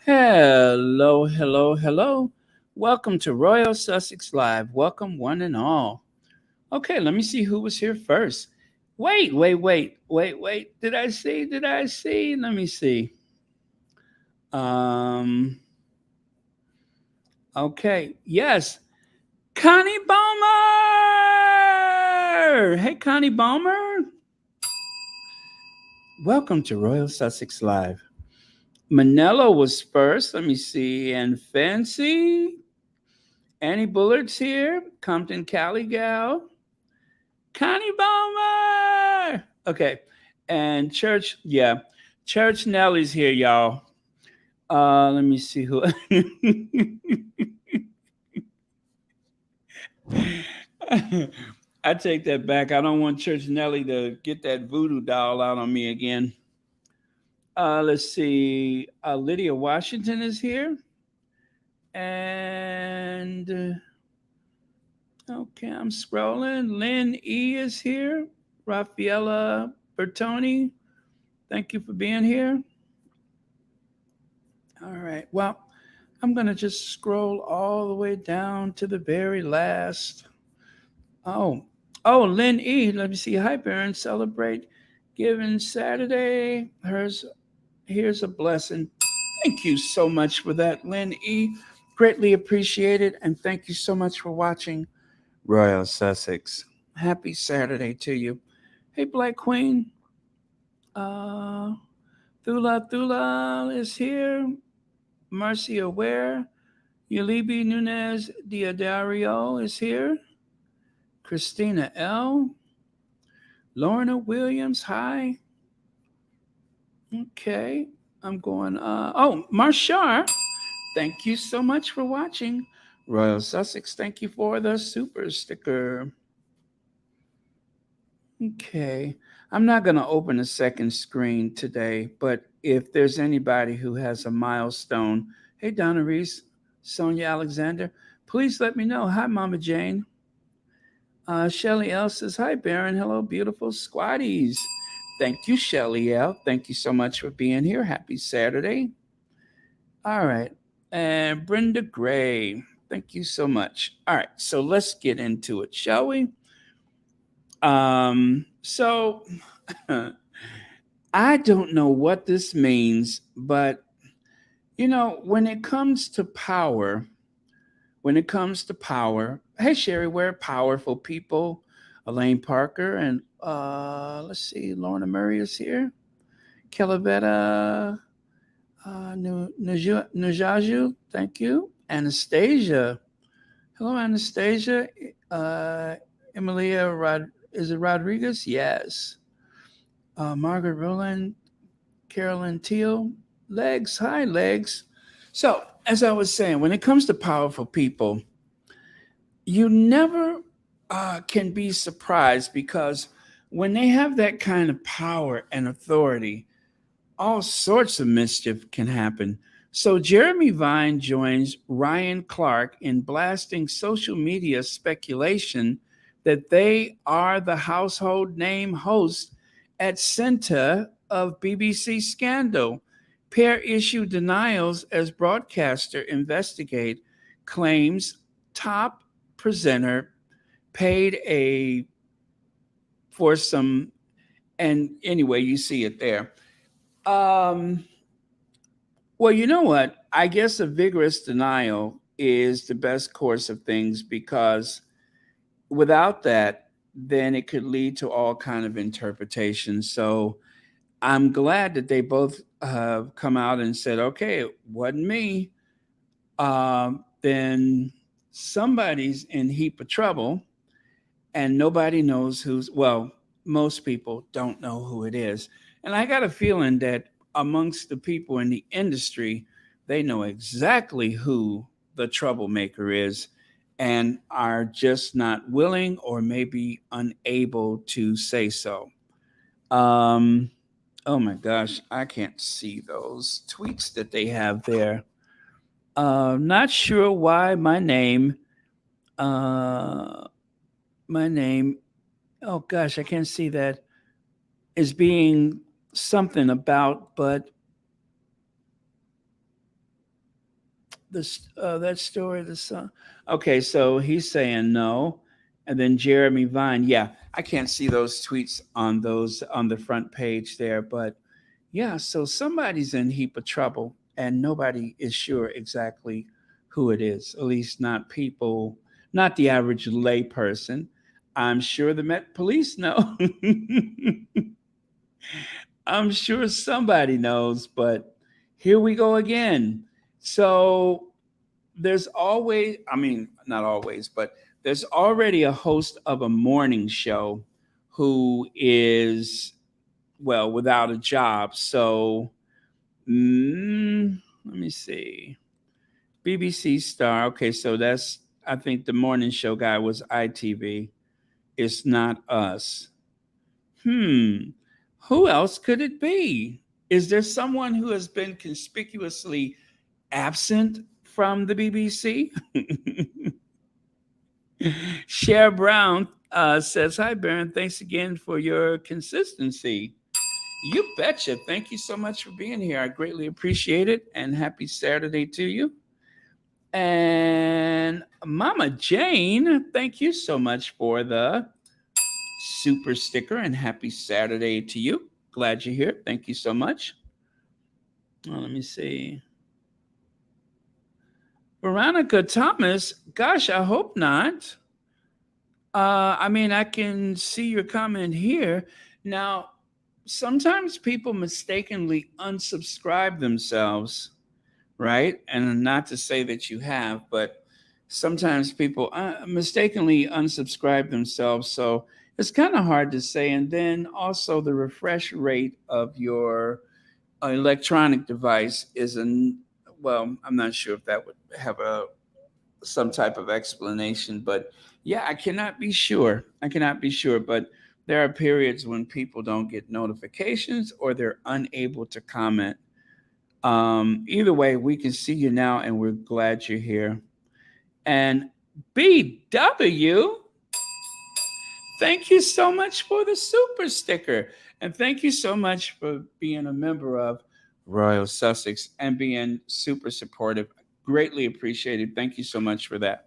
Hello, hello, hello. Welcome to Royal Sussex Live. Welcome, one and all. Okay, let me see who was here first. Wait. Did I see? Did I see? Let me see. Um, okay, yes. Connie Bowmer! Hey, Connie Bowmer. Welcome to Royal Sussex Live. Manello was first. Let me see. And Fancy. Annie Bullard's here. Compton Cali Gal. Connie Bowmer. Okay. And Church, yeah. Church Nelly's here, y'all. Let me see who. I take that back. I don't want Church Nelly to get that voodoo doll out on me again. Let's see. Lydia Washington is here. And okay, I'm scrolling. Lynn E is here. Rafaela Bertoni, thank you for being here. All right. Well, I'm going to just scroll all the way down to the very last. Oh, Lynn E. Let me see. Hi, Baron. Celebrate Giving Saturday. Here's a blessing. Thank you so much for that, Lynn E. Greatly appreciated. And thank you so much for watching Royal Sussex. Happy Saturday to you. Hey, Black Queen. Uh, Thula is here. Marcia Ware. Yulibi Nunez Diadario is here. Christina L. Lorna Williams, hi. Okay. I'm going, Marshar, thank you so much for watching. Royal Sussex, thank you for the super sticker. Okay. I'm not going to open a second screen today, but if there's anybody who has a milestone, hey, Donna Reese, Sonia Alexander, please let me know. Hi, Mama Jane. Shelly L says, hi, Baron. Hello, beautiful squatties. Thank you, Shelly L. Thank you so much for being here. Happy Saturday. All right. And Brenda Gray, thank you so much. All right. So let's get into it, shall we? So I don't know what this means, but when it comes to power, hey Sherry, we're powerful people. Elaine Parker and let's see, Lorna Murray is here. Kelaveta Najaju, thank you. Anastasia, hello Anastasia. Uh, Emilia is it Rodriguez? Yes. Margaret Rowland, Carolyn Teal, Legs, hi Legs. So as I was saying, when it comes to powerful people, you never can be surprised because when they have that kind of power and authority, all sorts of mischief can happen. So Jeremy Vine joins Ryan Clark in blasting social media speculation that they are the household name host at center of BBC scandal. Pair issue denials as broadcaster investigate claims top presenter paid a for some, and anyway you see it there. um well, you know what, I guess a vigorous denial is the best course of things because without that then it could lead to all kind of interpretations. So I'm glad that they both have come out and said, okay, it wasn't me. Then somebody's in heap of trouble and nobody knows who's, well, most people don't know who it is. And I got a feeling that amongst the people in the industry, they know exactly who the troublemaker is and are just not willing or maybe unable to say so. Um, oh my gosh, I can't see those tweets that they have there. Not sure why uh, my name, oh gosh, I can't see that, is being something about, but that story, the son. Okay, so he's saying no, and then Jeremy Vine. Yeah, I can't see those tweets on the front page there, but yeah. So somebody's in heap of trouble, and nobody is sure exactly who it is. At least not people, not the average lay person. I'm sure the Met Police know. I'm sure somebody knows, but here we go again. So there's always, I mean, not always, but there's already a host of a morning show who is, well, without a job. So let me see. BBC Star. Okay, so that's, I think the morning show guy was ITV. It's not us. Hmm. Who else could it be? Is there someone who has been conspicuously absent from the BBC? Cher Brown says, "Hi, Baron. Thanks again for your consistency." You betcha. Thank you so much for being here. I greatly appreciate it. And happy Saturday to you. And Mama Jane, thank you so much for the super sticker and happy Saturday to you. Glad you're here. Thank you so much. Let me see. Veronica Thomas, gosh, I hope not. I mean, I can see your comment here. Now, sometimes people mistakenly unsubscribe themselves, right? And not to say that you have, but sometimes people mistakenly unsubscribe themselves. So it's kind of hard to say. And then also the refresh rate of your electronic device is well, I'm not sure if that would have a some type of explanation, but yeah, I cannot be sure. I cannot be sure, but there are periods when people don't get notifications or they're unable to comment. Either way, we can see you now, and we're glad you're here. And BW, thank you so much for the super sticker. And thank you so much for being a member of Royal Sussex and being super supportive. Greatly appreciated. Thank you so much for that.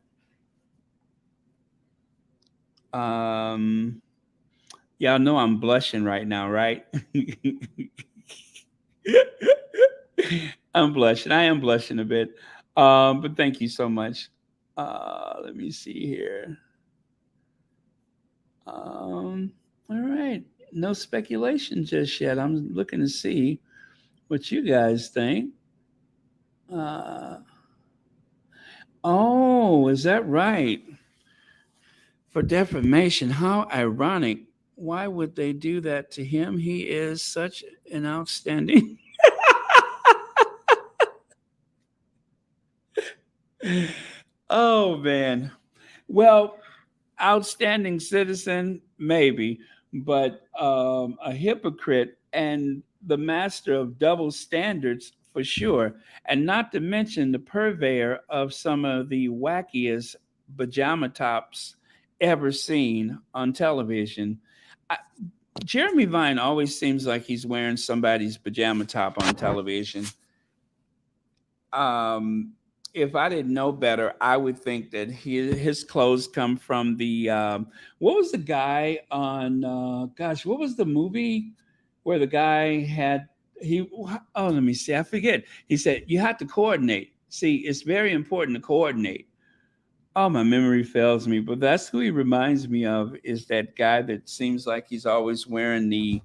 Um, y'all know I'm blushing right now, right? I'm blushing. I am blushing a bit. But thank you so much. Let me see here. All right. No speculation just yet. I'm looking to see what you guys think. Uh, oh, is that right? For defamation. How ironic. Why would they do that to him? He is such an outstanding. Oh, man. Well, outstanding citizen, maybe, but a hypocrite and the master of double standards for sure. And not to mention the purveyor of some of the wackiest pajama tops ever seen on television. I, Jeremy Vine always seems like he's wearing somebody's pajama top on television. um, if I didn't know better, I would think that his clothes come from the what was the guy on gosh, what was the movie where the guy had he oh let me see, I forget. He said you have to coordinate. See, it's very important to coordinate. Oh, my memory fails me, but that's who he reminds me of is that guy that seems like he's always wearing the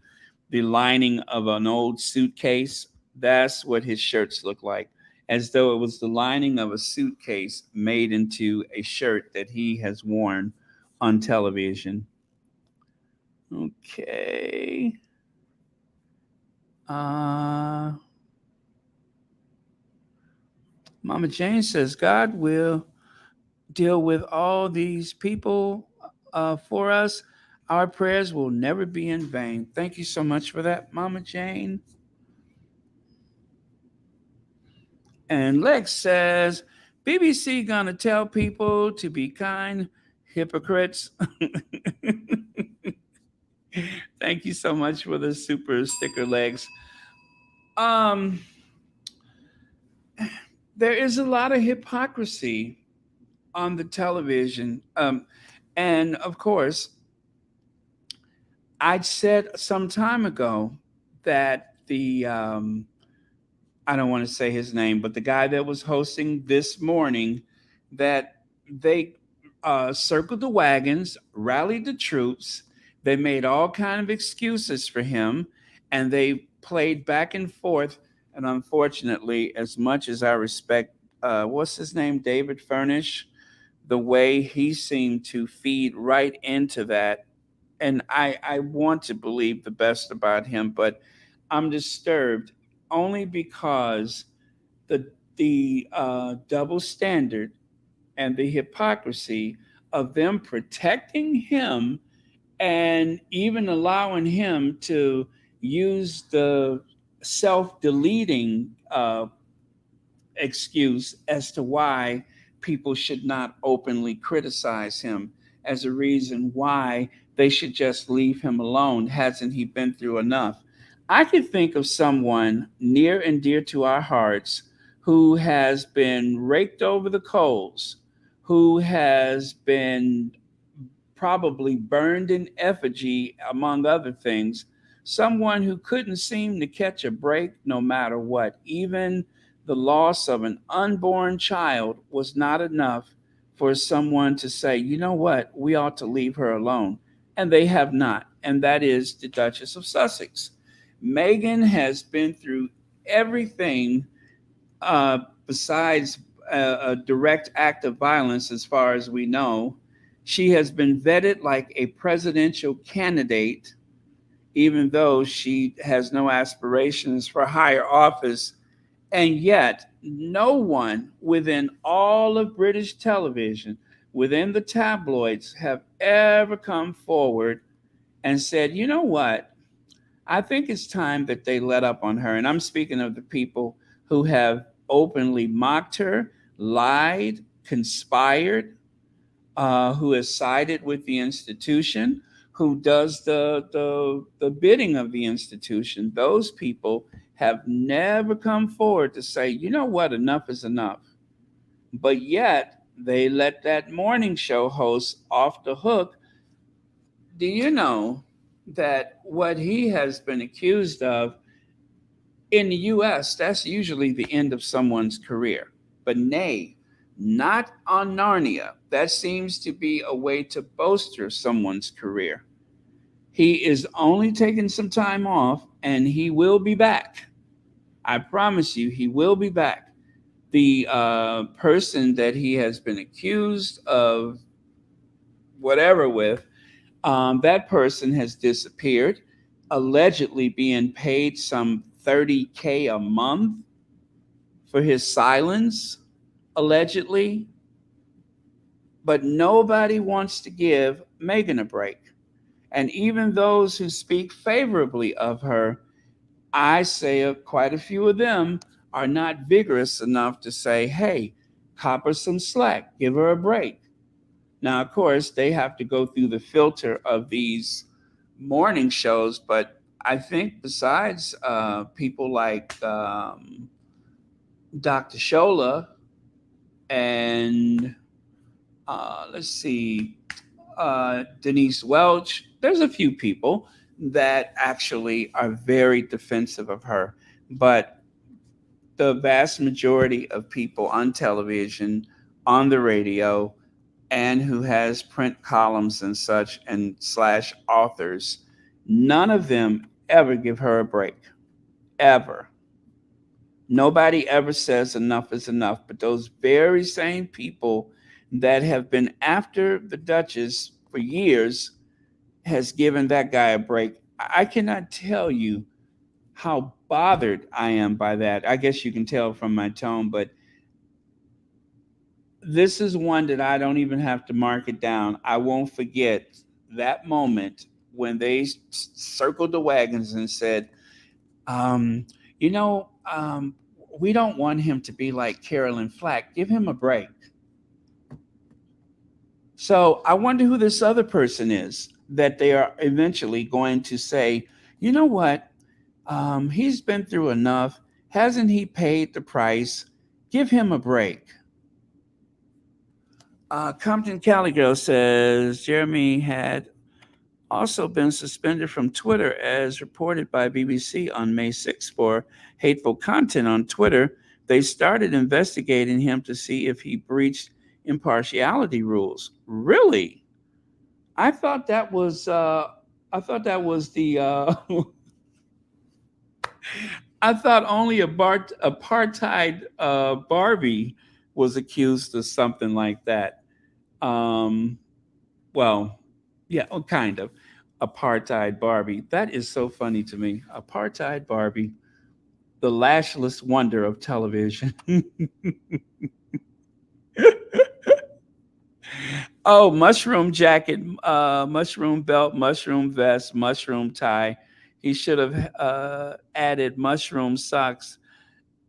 lining of an old suitcase. That's what his shirts look like, as though it was the lining of a suitcase made into a shirt that he has worn on television. Okay. Uh, Mama Jane says God will deal with all these people for us. Our prayers will never be in vain. Thank you so much for that, Mama Jane. And Lex says, BBC gonna tell people to be kind, hypocrites. Thank you so much for the super sticker, Legs. Um, there is a lot of hypocrisy on the television. And of course, I said some time ago that I don't want to say his name, but the guy that was hosting this morning, that they circled the wagons, rallied the troops. They made all kind of excuses for him, and they played back and forth. And unfortunately, as much as I respect, what's his name, David Furnish, the way he seemed to feed right into that, and I want to believe the best about him, but I'm disturbed only because the double standard and the hypocrisy of them protecting him and even allowing him to use the self-deleting excuse as to why people should not openly criticize him as a reason why they should just leave him alone. Hasn't he been through enough? I could think of someone near and dear to our hearts who has been raked over the coals, who has been probably burned in effigy, among other things. Someone who couldn't seem to catch a break no matter what. Even the loss of an unborn child was not enough for someone to say, you know what, we ought to leave her alone. And they have not. And that is the Duchess of Sussex. Meghan has been through everything besides a direct act of violence, as far as we know. She has been vetted like a presidential candidate, even though she has no aspirations for higher office. And yet, no one within all of British television, within the tabloids, have ever come forward and said, you know what? I think it's time that they let up on her. And I'm speaking of the people who have openly mocked her, lied, conspired, who has sided with the institution, who does the bidding of the institution. Those people have never come forward to say, you know what, enough is enough. But yet they let that morning show host off the hook. Do you know that what he has been accused of in the US, that's usually the end of someone's career? But nay, not on Narnia. That seems to be a way to bolster someone's career. He is only taking some time off and he will be back. I promise you, he will be back. The person that he has been accused of whatever with, that person has disappeared, allegedly being paid some 30K a month for his silence, allegedly. But nobody wants to give Meghan a break. And even those who speak favorably of her, I say quite a few of them are not vigorous enough to say, hey, cop her some slack, give her a break. Now, of course, they have to go through the filter of these morning shows, but I think besides people like Dr. Shola and let's see, Denise Welch, there's a few people that actually are very defensive of her. But the vast majority of people on television, on the radio, and who has print columns and such and slash authors, none of them ever give her a break. Ever. Nobody ever says enough is enough. But those very same people that have been after the Duchess for years has given that guy a break. I cannot tell you how bothered I am by that. I guess you can tell from my tone, but this is one that I don't even have to mark it down. I won't forget that moment when they circled the wagons and said, um, you know, we don't want him to be like Carolyn Flack. Give him a break. So I wonder who this other person is that they are eventually going to say, you know what? He's been through enough. Hasn't he paid the price? Give him a break. Compton Cali Girl says Jeremy had also been suspended from Twitter as reported by BBC on May 6th for hateful content on Twitter. They started investigating him to see if he breached impartiality rules. Really? I thought that was the I thought only apartheid Barbie was accused of something like that. Um, well, yeah, kind of. Apartheid Barbie. That is so funny to me. Apartheid Barbie, the lashless wonder of television. Oh, mushroom jacket, mushroom belt, mushroom vest, mushroom tie. He should have added mushroom socks.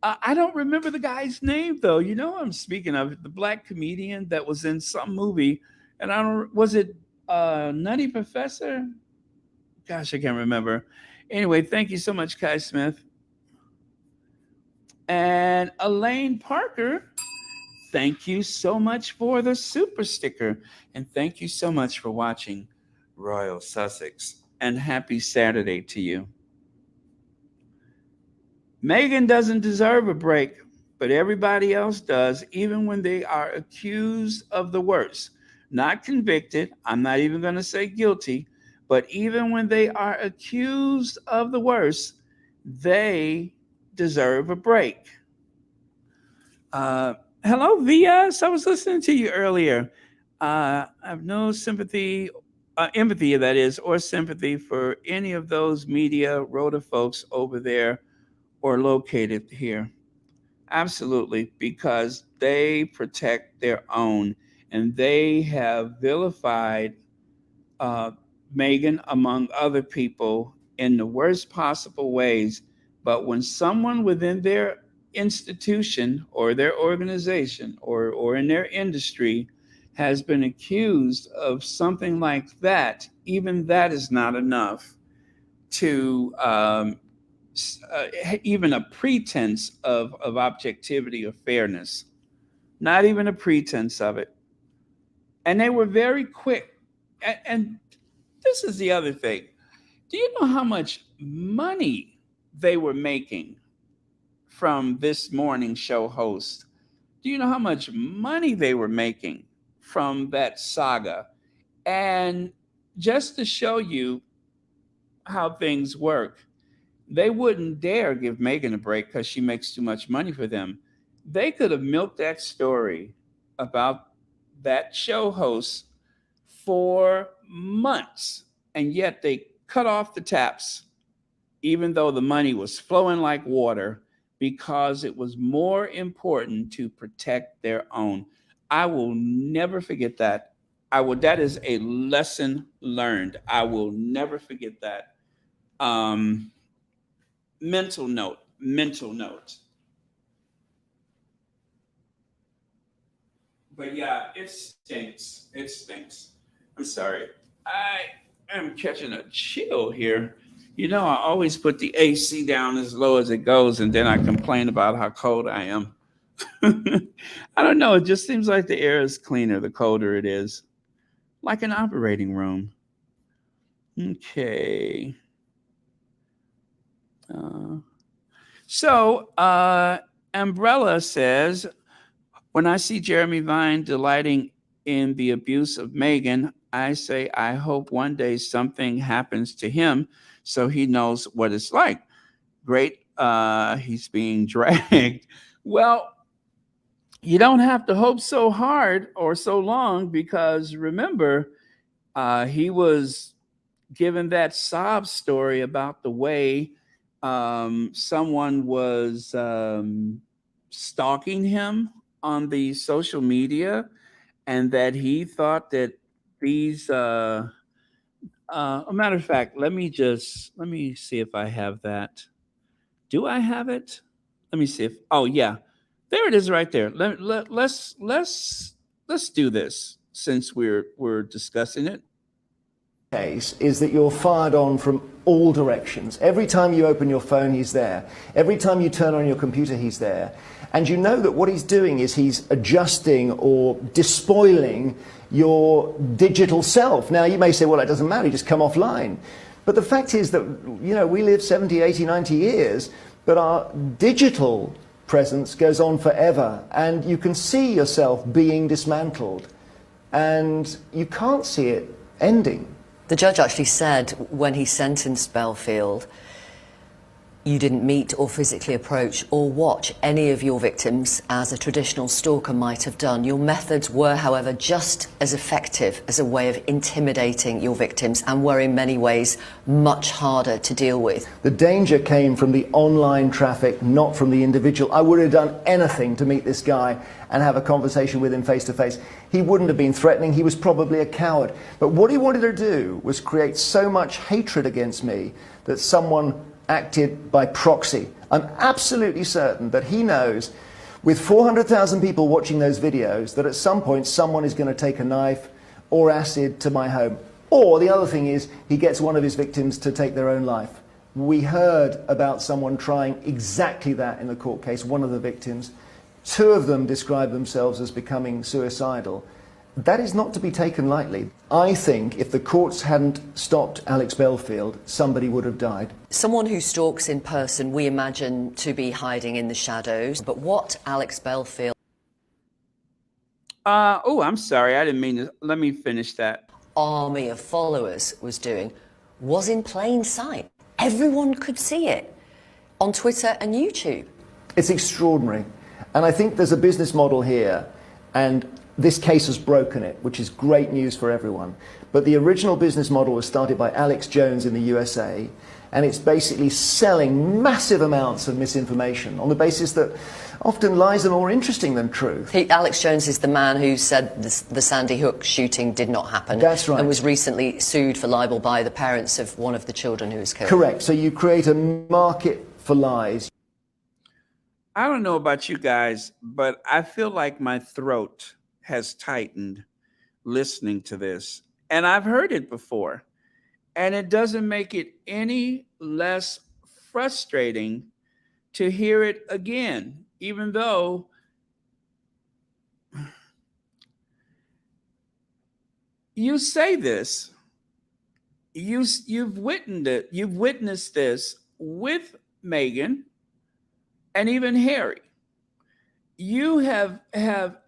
I don't remember the guy's name though. You know what I'm speaking of? The black comedian that was in some movie, and I don't. Was it Nutty Professor? Gosh, I can't remember. Anyway, thank you so much, Kai Smith and Elaine Parker. Thank you so much for the super sticker, and thank you so much for watching Royal Sussex. And happy Saturday to you. Megan doesn't deserve a break, but everybody else does, even when they are accused of the worst. Not convicted, I'm not even going to say guilty, but even when they are accused of the worst, they deserve a break. Uh, Hello, VS. I was listening to you earlier. I have no sympathy, empathy, that is, or sympathy for any of those media rota folks over there or located here. Absolutely, because they protect their own and they have vilified uh, Megan among other people in the worst possible ways. But when someone within their institution or their organization or in their industry has been accused of something like that, even that is not enough to even a pretense of objectivity or fairness, not even a pretense of it. And they were very quick. And this is the other thing. Do you know how much money they were making from this morning show host? Do you know how much money they were making from that saga? And just to show you how things work, they wouldn't dare give Megan a break because she makes too much money for them. They could have milked that story about that show host for months, and yet they cut off the taps, even though the money was flowing like water, because it was more important to protect their own. I will never forget that. That is a lesson learned. I will never forget that. Um, mental note. But yeah, it stinks. It stinks. I'm sorry. I am catching a chill here. You know, I always put the AC down as low as it goes, and then I complain about how cold I am. I don't know. It just seems like the air is cleaner the colder it is, like an operating room. Okay. Uh, so, Umbrella says, when I see Jeremy Vine delighting in the abuse of Megan, I say, I hope one day something happens to him so he knows what it's like. Great, he's being dragged. Well, you don't have to hope so hard or so long because remember, he was given that sob story about the way someone was stalking him on the social media, and that he thought that these. A matter of fact, let me see if I have that. Do I have it? Let me see if. Oh yeah, there it is right there. Let's do this since we're discussing it. case is that you're fired on from all directions. Every time you open your phone, he's there. Every time you turn on your computer, he's there. And you know that what he's doing is he's adjusting or despoiling your digital self. Now, you may say, well, that doesn't matter, you just come offline. But the fact is that, you know, we live 70, 80, 90 years, but our digital presence goes on forever. And you can see yourself being dismantled. And you can't see it ending. The judge actually said when he sentenced Belfield, you didn't meet or physically approach or watch any of your victims as a traditional stalker might have done. Your methods were, however, just as effective as a way of intimidating your victims and were in many ways much harder to deal with. The danger came from the online traffic, not from the individual. I would have done anything to meet this guy and have a conversation with him face to face. He wouldn't have been threatening, he was probably a coward. But what he wanted to do was create so much hatred against me that someone acted by proxy. I'm absolutely certain that he knows, with 400,000 people watching those videos, that at some point someone is going to take a knife or acid to my home. Or the other thing is, he gets one of his victims to take their own life. We heard about someone trying exactly that in the court case, one of the victims. 2 of them described themselves as becoming suicidal. That is not to be taken lightly. I think if the courts hadn't stopped Alex Belfield, somebody would have died. Someone who stalks in person, we imagine to be hiding in the shadows. But what Alex Belfield... I'm sorry. I didn't mean to. Let me finish that. ...army of followers was doing was in plain sight. Everyone could see it on Twitter and YouTube. It's extraordinary. And I think there's a business model here, and this case has broken it, which is great news for everyone. But the original business model was started by Alex Jones in the USA, and it's basically selling massive amounts of misinformation on the basis that often lies are more interesting than truth. Alex Jones is the man who said the Sandy Hook shooting did not happen. That's right. And was recently sued for libel by the parents of one of the children who was killed. Correct. So you create a market for lies. I don't know about you guys, but I feel like my throat has tightened listening to this. And I've heard it before. And it doesn't make it any less frustrating to hear it again, even though you say this, you've witnessed this with Meghan and even Harry. You have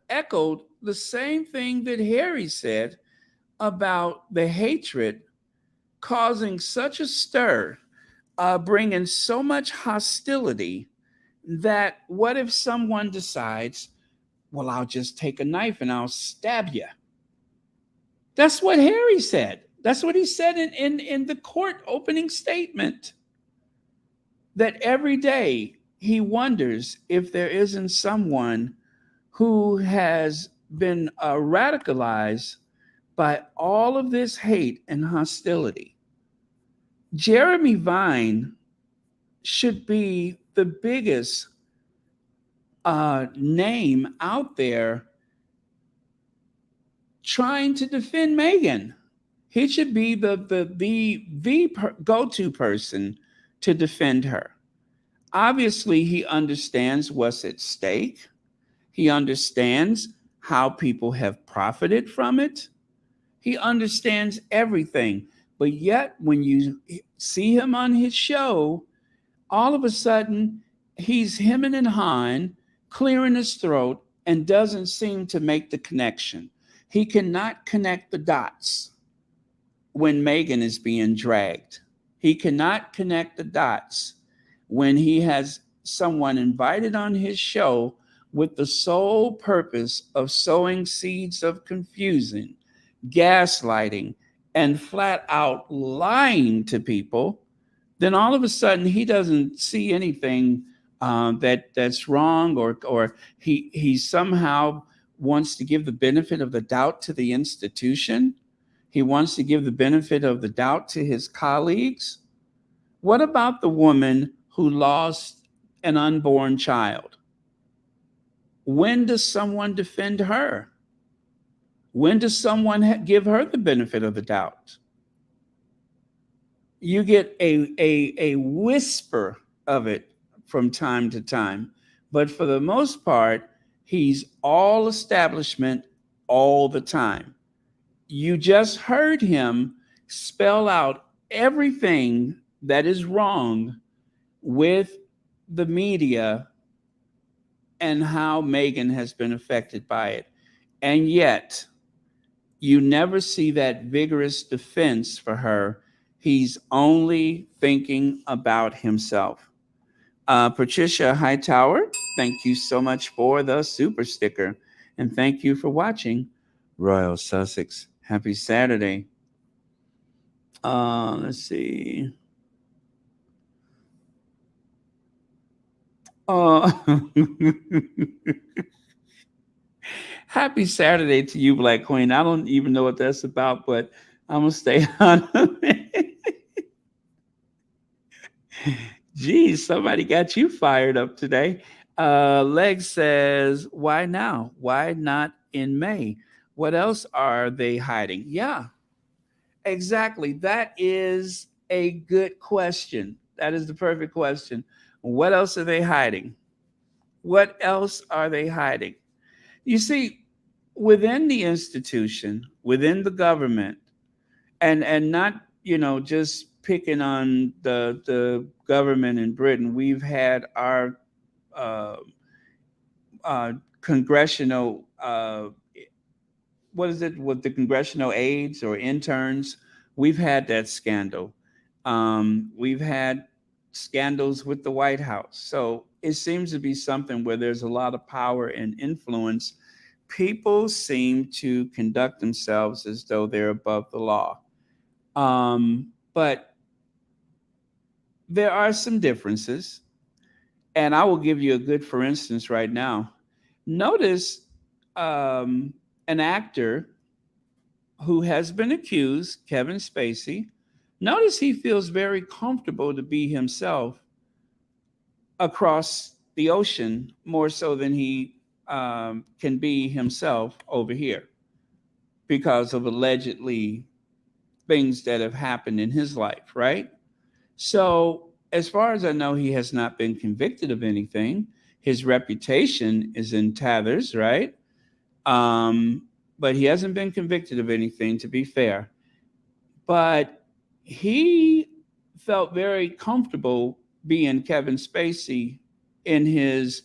echoed the same thing that Harry said about the hatred causing such a stir, bringing so much hostility, that what if someone decides, well, I'll just take a knife and I'll stab you? That's what Harry said. That's what he said in the court opening statement, that every day he wonders if there isn't someone who has been radicalized by all of this hate and hostility. Jeremy Vine should be the biggest name out there trying to defend Meghan. He should be the go-to person to defend her. Obviously, he understands what's at stake. He understands how people have profited from it. He understands everything. But yet, when you see him on his show, all of a sudden, he's hemming and hawing, clearing his throat, and doesn't seem to make the connection. He cannot connect the dots when Meghan is being dragged. He cannot connect the dots when he has someone invited on his show with the sole purpose of sowing seeds of confusion, gaslighting, and flat out lying to people. Then all of a sudden he doesn't see anything that's wrong, or he somehow wants to give the benefit of the doubt to the institution. He wants to give the benefit of the doubt to his colleagues. What about the woman who lost an unborn child? When does someone defend her? When does someone give her the benefit of the doubt? You get a whisper of it from time to time. But for the most part, he's all establishment all the time. You just heard him spell out everything that is wrong with the media and how Megan has been affected by it. And yet, you never see that vigorous defense for her. He's only thinking about himself. Patricia Hightower, thank you so much for the super sticker. And thank you for watching Royal Sussex. Happy Saturday. Let's see. Uh, Happy Saturday to you, Black Queen. I don't even know what that's about, but I'm going to stay on it. Geez, somebody got you fired up today. Leg says, why now? Why not in May? What else are they hiding? Yeah, exactly. That is a good question. That is the perfect question. What else are they hiding? What else are they hiding? You see, within the institution, within the government, and not, just picking on the government in Britain. We've had our uh, congressional what is it with the congressional aides or interns? We've had that scandal. We've had scandals with the White House. So it seems to be something where there's a lot of power and influence. People seem to conduct themselves as though they're above the law. But there are some differences. And I will give you a good for instance right now. Notice an actor who has been accused, Kevin Spacey. Notice he feels very comfortable to be himself across the ocean more so than he can be himself over here because of allegedly things that have happened in his life, right? So, as far as I know, he has not been convicted of anything. His reputation is in tatters, right? Um, but he hasn't been convicted of anything, to be fair. But he felt very comfortable being Kevin Spacey in his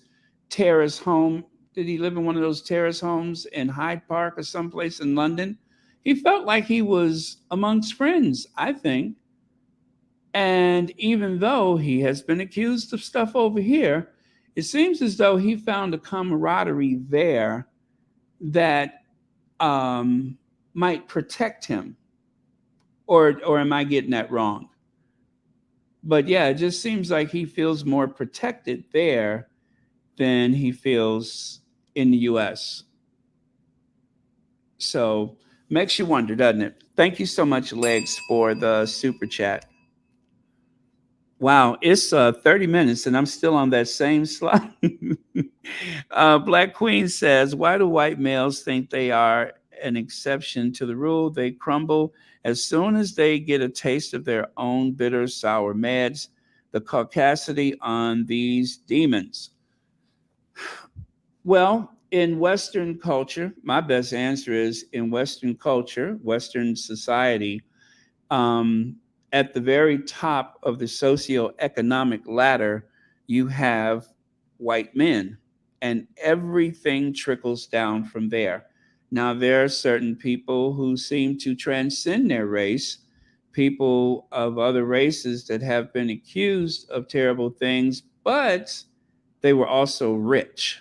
terrace home. Did he live in one of those terrace homes in Hyde Park or someplace in London? He felt like he was amongst friends, I think. And even though he has been accused of stuff over here, it seems as though he found a camaraderie there that might protect him. Or am I getting that wrong? But yeah, it just seems like he feels more protected there than he feels in the US. So makes you wonder, doesn't it? Thank you so much, Legs, for the super chat. Wow, it's 30 minutes and I'm still on that same slide. Black Queen says, why do white males think they are an exception to the rule? They crumble as soon as they get a taste of their own bitter, sour meds. The caucasity on these demons. Well, in Western culture, my best answer is in Western culture, Western society, um, at the very top of the socioeconomic ladder, you have white men, and everything trickles down from there. Now, there are certain people who seem to transcend their race, people of other races that have been accused of terrible things, but they were also rich.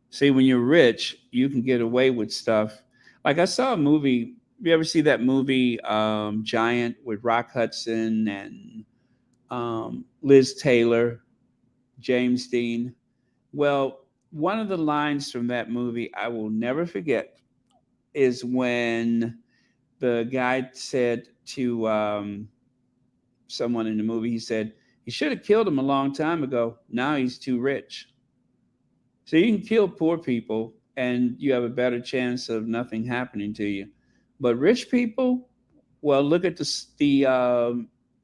See, when you're rich, you can get away with stuff. Like I saw a movie. You ever see that movie Giant with Rock Hudson and Liz Taylor, James Dean? Well, one of the lines from that movie I will never forget is when the guy said to someone in the movie, he said, he should have killed him a long time ago. Now he's too rich. So you can kill poor people and you have a better chance of nothing happening to you. But rich people, well, look at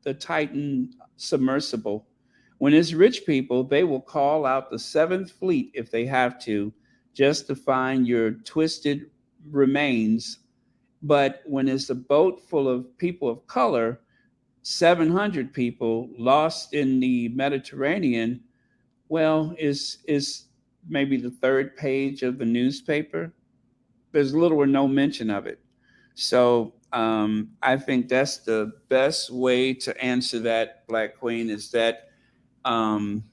the Titan submersible. When it's rich people, they will call out the Seventh Fleet if they have to, just to find your twisted remains. But when it's a boat full of people of color, 700 people lost in the Mediterranean, well, is maybe the third page of the newspaper. There's little or no mention of it. So I think that's the best way to answer that, Black Queen, is that um,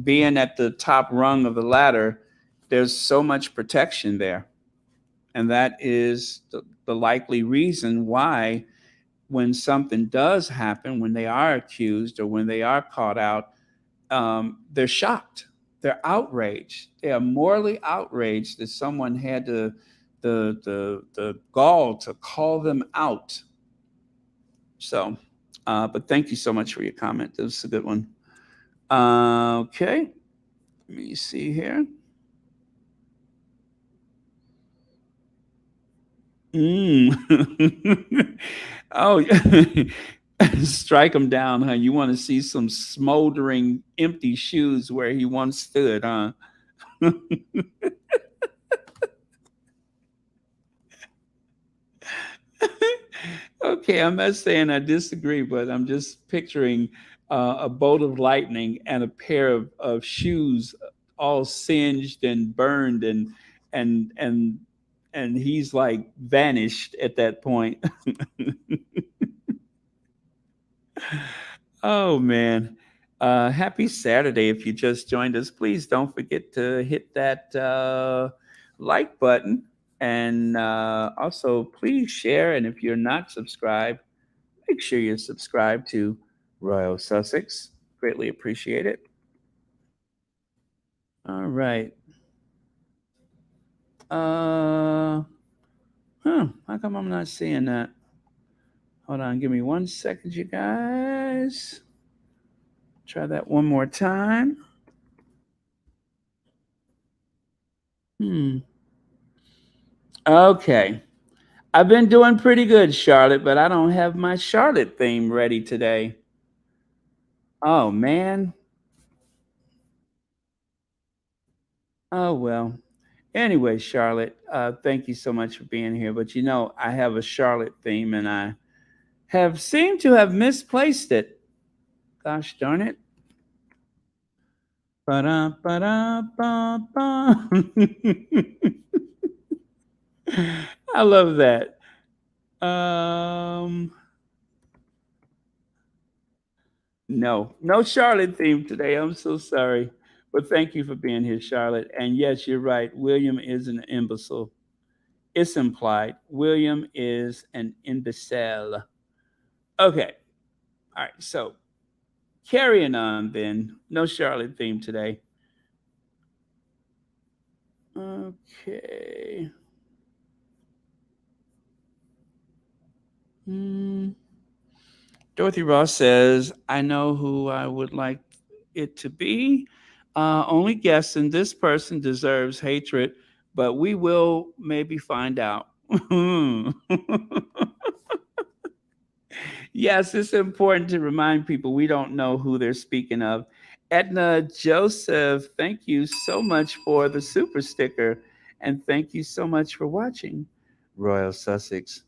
being at the top rung of the ladder, there's so much protection there. And that is the likely reason why, when something does happen, when they are accused or when they are caught out, they're shocked. They're outraged. They are morally outraged that someone had the gall to call them out. So, but thank you so much for your comment. This is a good one. Okay, let me see here. Mm. Oh, strike him down, huh? You want to see some smoldering, empty shoes where he once stood, huh? Okay, I'm not saying I disagree, but I'm just picturing a bolt of lightning and a pair of shoes all singed and burned and and and he's like vanished at that point. Oh man. Happy Saturday. If you just joined us, please don't forget to hit that like button. And also, please share. And if you're not subscribed, make sure you're subscribed to Royal Sussex. Greatly appreciate it. All right. Uh, How come I'm not seeing that? Hold on. Give me 1 second, you guys. Try that one more time. Hmm. Okay. I've been doing pretty good, Charlotte, but I don't have my Charlotte theme ready today. Oh, man. Oh, well. Anyway, Charlotte, thank you so much for being here. But you know, I have a Charlotte theme and I have seemed to have misplaced it. Gosh darn it. Ba-da, ba-da, ba-ba. I love that. Um, no Charlotte theme today. I'm so sorry. But thank you for being here, Charlotte. And yes, you're right. William is an imbecile. It's implied. William is an imbecile. Okay. All right. So carrying on then. No Charlotte theme today. Okay. Hmm. Dorothy Ross says, I know who I would like it to be. Only guessing this person deserves hatred, but we will maybe find out. Yes, it's important to remind people we don't know who they're speaking of. Edna Joseph, thank you so much for the super sticker. And thank you so much for watching Royal Sussex.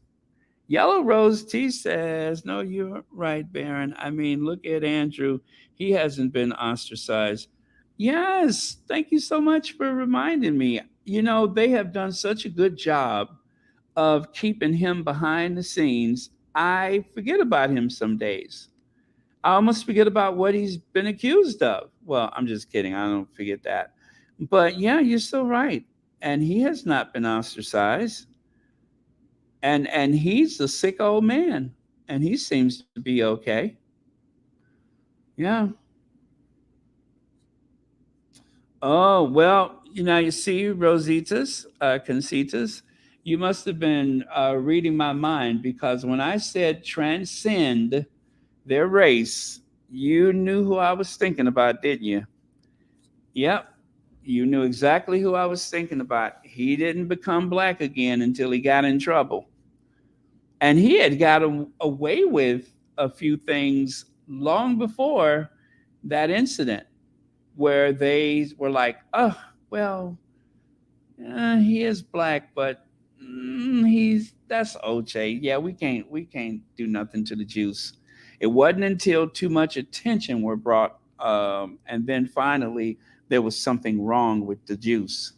Yellow Rose T says, no, you're right, Baron. I mean, look at Andrew. He hasn't been ostracized. Yes, thank you so much for reminding me. You know, they have done such a good job of keeping him behind the scenes. I forget about him some days. I almost forget about what he's been accused of. Well, I'm just kidding. I don't forget that. But yeah, you're so right. And he has not been ostracized. And he's a sick old man. And he seems to be okay. Yeah. Oh, well, you know, you see, Rositas, Consitas, you must have been reading my mind because when I said transcend their race, you knew who I was thinking about, didn't you? Yep. You knew exactly who I was thinking about. He didn't become black again until he got in trouble. And he had got away with a few things long before that incident where they were like, oh, well, he is black, but he's that's OJ. Yeah, we can't do nothing to the juice. It wasn't until too much attention were brought, and then finally there was something wrong with the juice.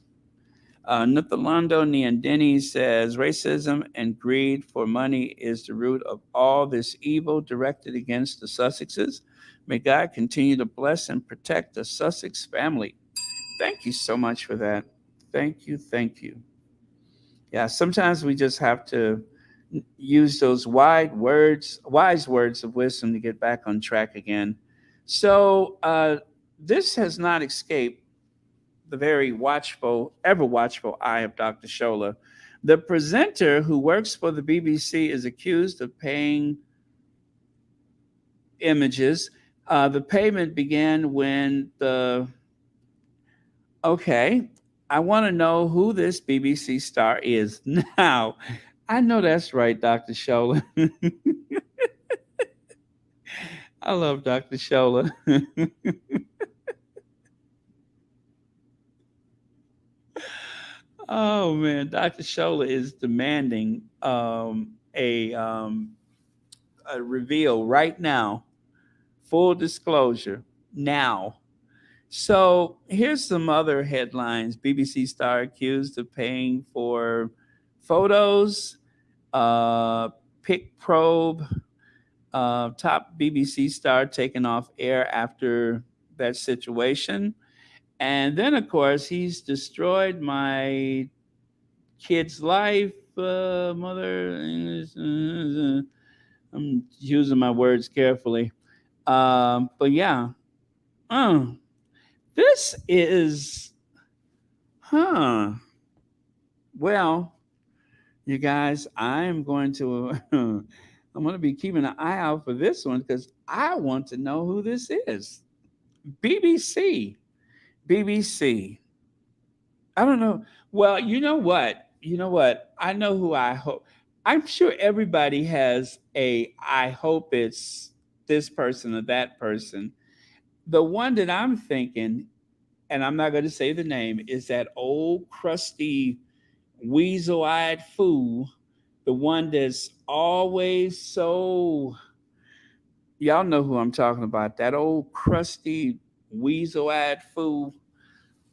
Nuthalando Niandini says racism and greed for money is the root of all this evil directed against the Sussexes. May God continue to bless and protect the Sussex family. Thank you so much for that. Thank you. Thank you. Yeah, sometimes we just have to use those wise words of wisdom to get back on track again. So this has not escaped the very watchful, ever watchful eye of Dr. Shola. The presenter who works for the BBC is accused of paying images. The payment began when the okay. I want to know who this BBC star is. Now, I know that's right, Dr. Shola. I love Dr. Shola. Oh man, Dr. Shola is demanding a reveal right now, full disclosure now. So here's some other headlines. BBC star accused of paying for photos, pick probe, top BBC star taken off air after that situation. And then, of course, he's destroyed my kid's life, mother. I'm using my words carefully. But yeah, uh, this is, huh. Well, you guys, I'm going to, I'm going to be keeping an eye out for this one because I want to know who this is. BBC. BBC. I don't know. Well, you know what? You know what? I know who I hope. I'm sure everybody has a I hope it's this person or that person. The one that I'm thinking, and I'm not going to say the name, is that old crusty weasel-eyed fool, the one that's always so y'all know who I'm talking about. That old crusty weasel-eyed fool.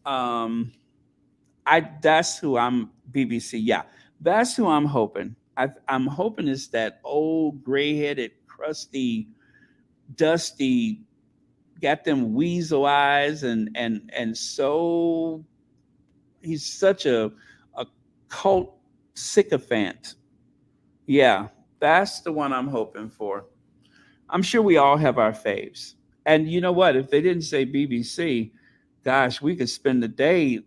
Um I that's who I'm BBC. Yeah, that's who I'm hoping. I'm hoping it's that old gray-headed, crusty, dusty, got them weasel eyes, and so he's such a cult sycophant. Yeah, that's the one I'm hoping for. I'm sure we all have our faves. And you know what? If they didn't say BBC, gosh, we could spend the day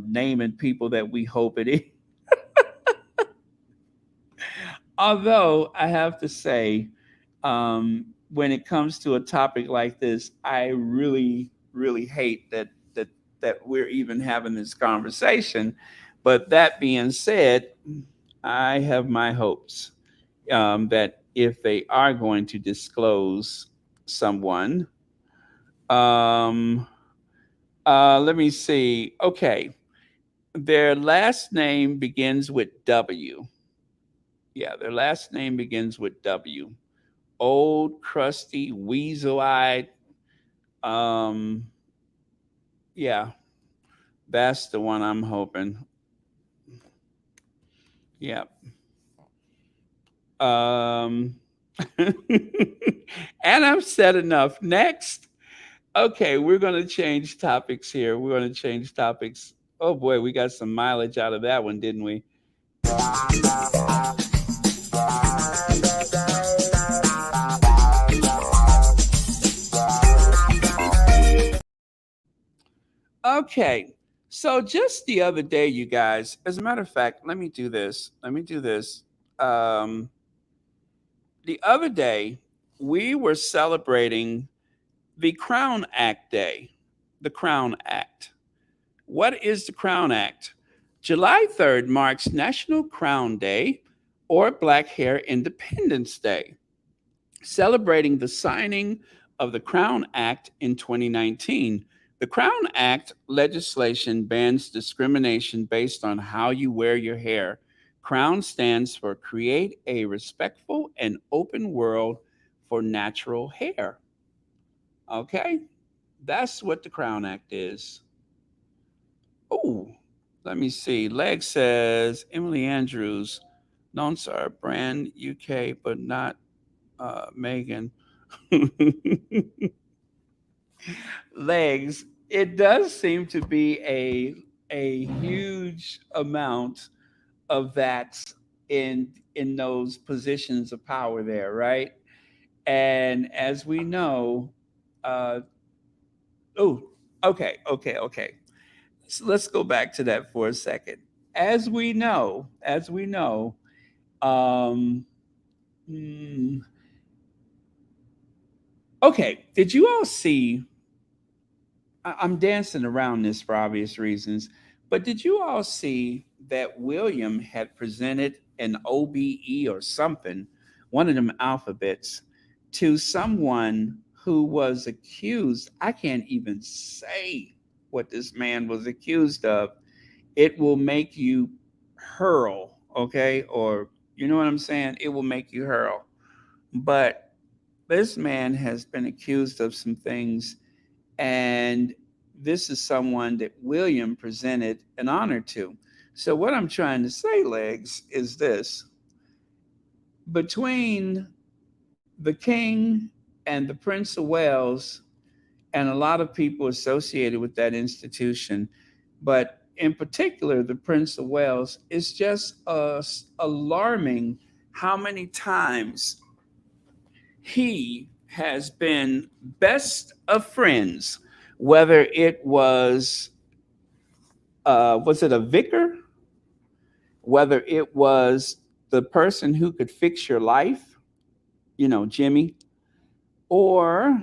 naming people that we hope it is. Although I have to say, when it comes to a topic like this, I really, really hate that we're even having this conversation. But that being said, I have my hopes that if they are going to disclose someone, um, let me see. Okay, their last name begins with W. Yeah, their last name begins with W. Old, crusty, weasel-eyed. Um, yeah, that's the one I'm hoping. Yeah. Um, and I've said enough. Next. Okay, we're going to change topics here. We're going to change topics. Oh boy, we got some mileage out of that one, didn't we? Okay, so just the other day, you guys, as a matter of fact, let me do this. Let me do this. Um, the other day, we were celebrating the Crown Act Day. The Crown Act. What is the Crown Act? July 3rd marks National Crown Day or Black Hair Independence Day. celebrating the signing of the Crown Act in 2019. The Crown Act legislation bans discrimination based on how you wear your hair. Crown stands for Create a Respectful and Open World for Natural Hair. Okay? That's what the Crown Act is. Oh, let me see. Leg says Emily Andrews, known to our brand UK, but not Megan. Legs. It does seem to be a huge amount of that in those positions of power there, right? And as we know, uh, oh, okay. So let's go back to that for a second. As we know, um, mm, okay. Did you all see? I'm dancing around this for obvious reasons, but did you all see that William had presented an OBE or something, one of them alphabets, to someone who was accused? I can't even say what this man was accused of. It will make you hurl, okay? Or, you know what I'm saying? It will make you hurl. But this man has been accused of some things, and this is someone that William presented an honor to. So, what I'm trying to say, Legs, is this: between the King and the Prince of Wales, and a lot of people associated with that institution, but in particular, the Prince of Wales, it's just alarming how many times he has been best of friends, whether it was it a vicar, whether it was the person who could fix your life, Jimmy, or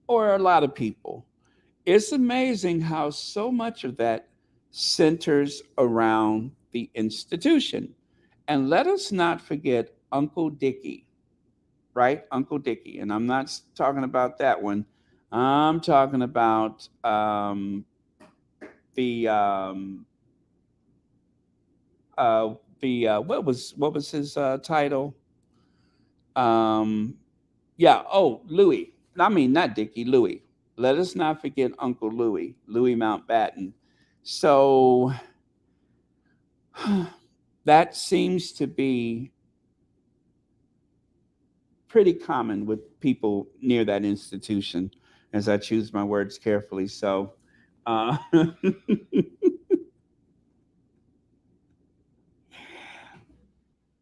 or a lot of people. It's amazing how so much of that centers around the institution. And let us not forget Uncle Dickie, right? Uncle Dickie. And I'm not talking about that one. I'm talking about the uh, what was his title? Um, yeah. Oh, Louis. I mean, not Dickie. Louis. Let us not forget Uncle Louis, Louis Mountbatten. So that seems to be pretty common with people near that institution, as I choose my words carefully. So, uh,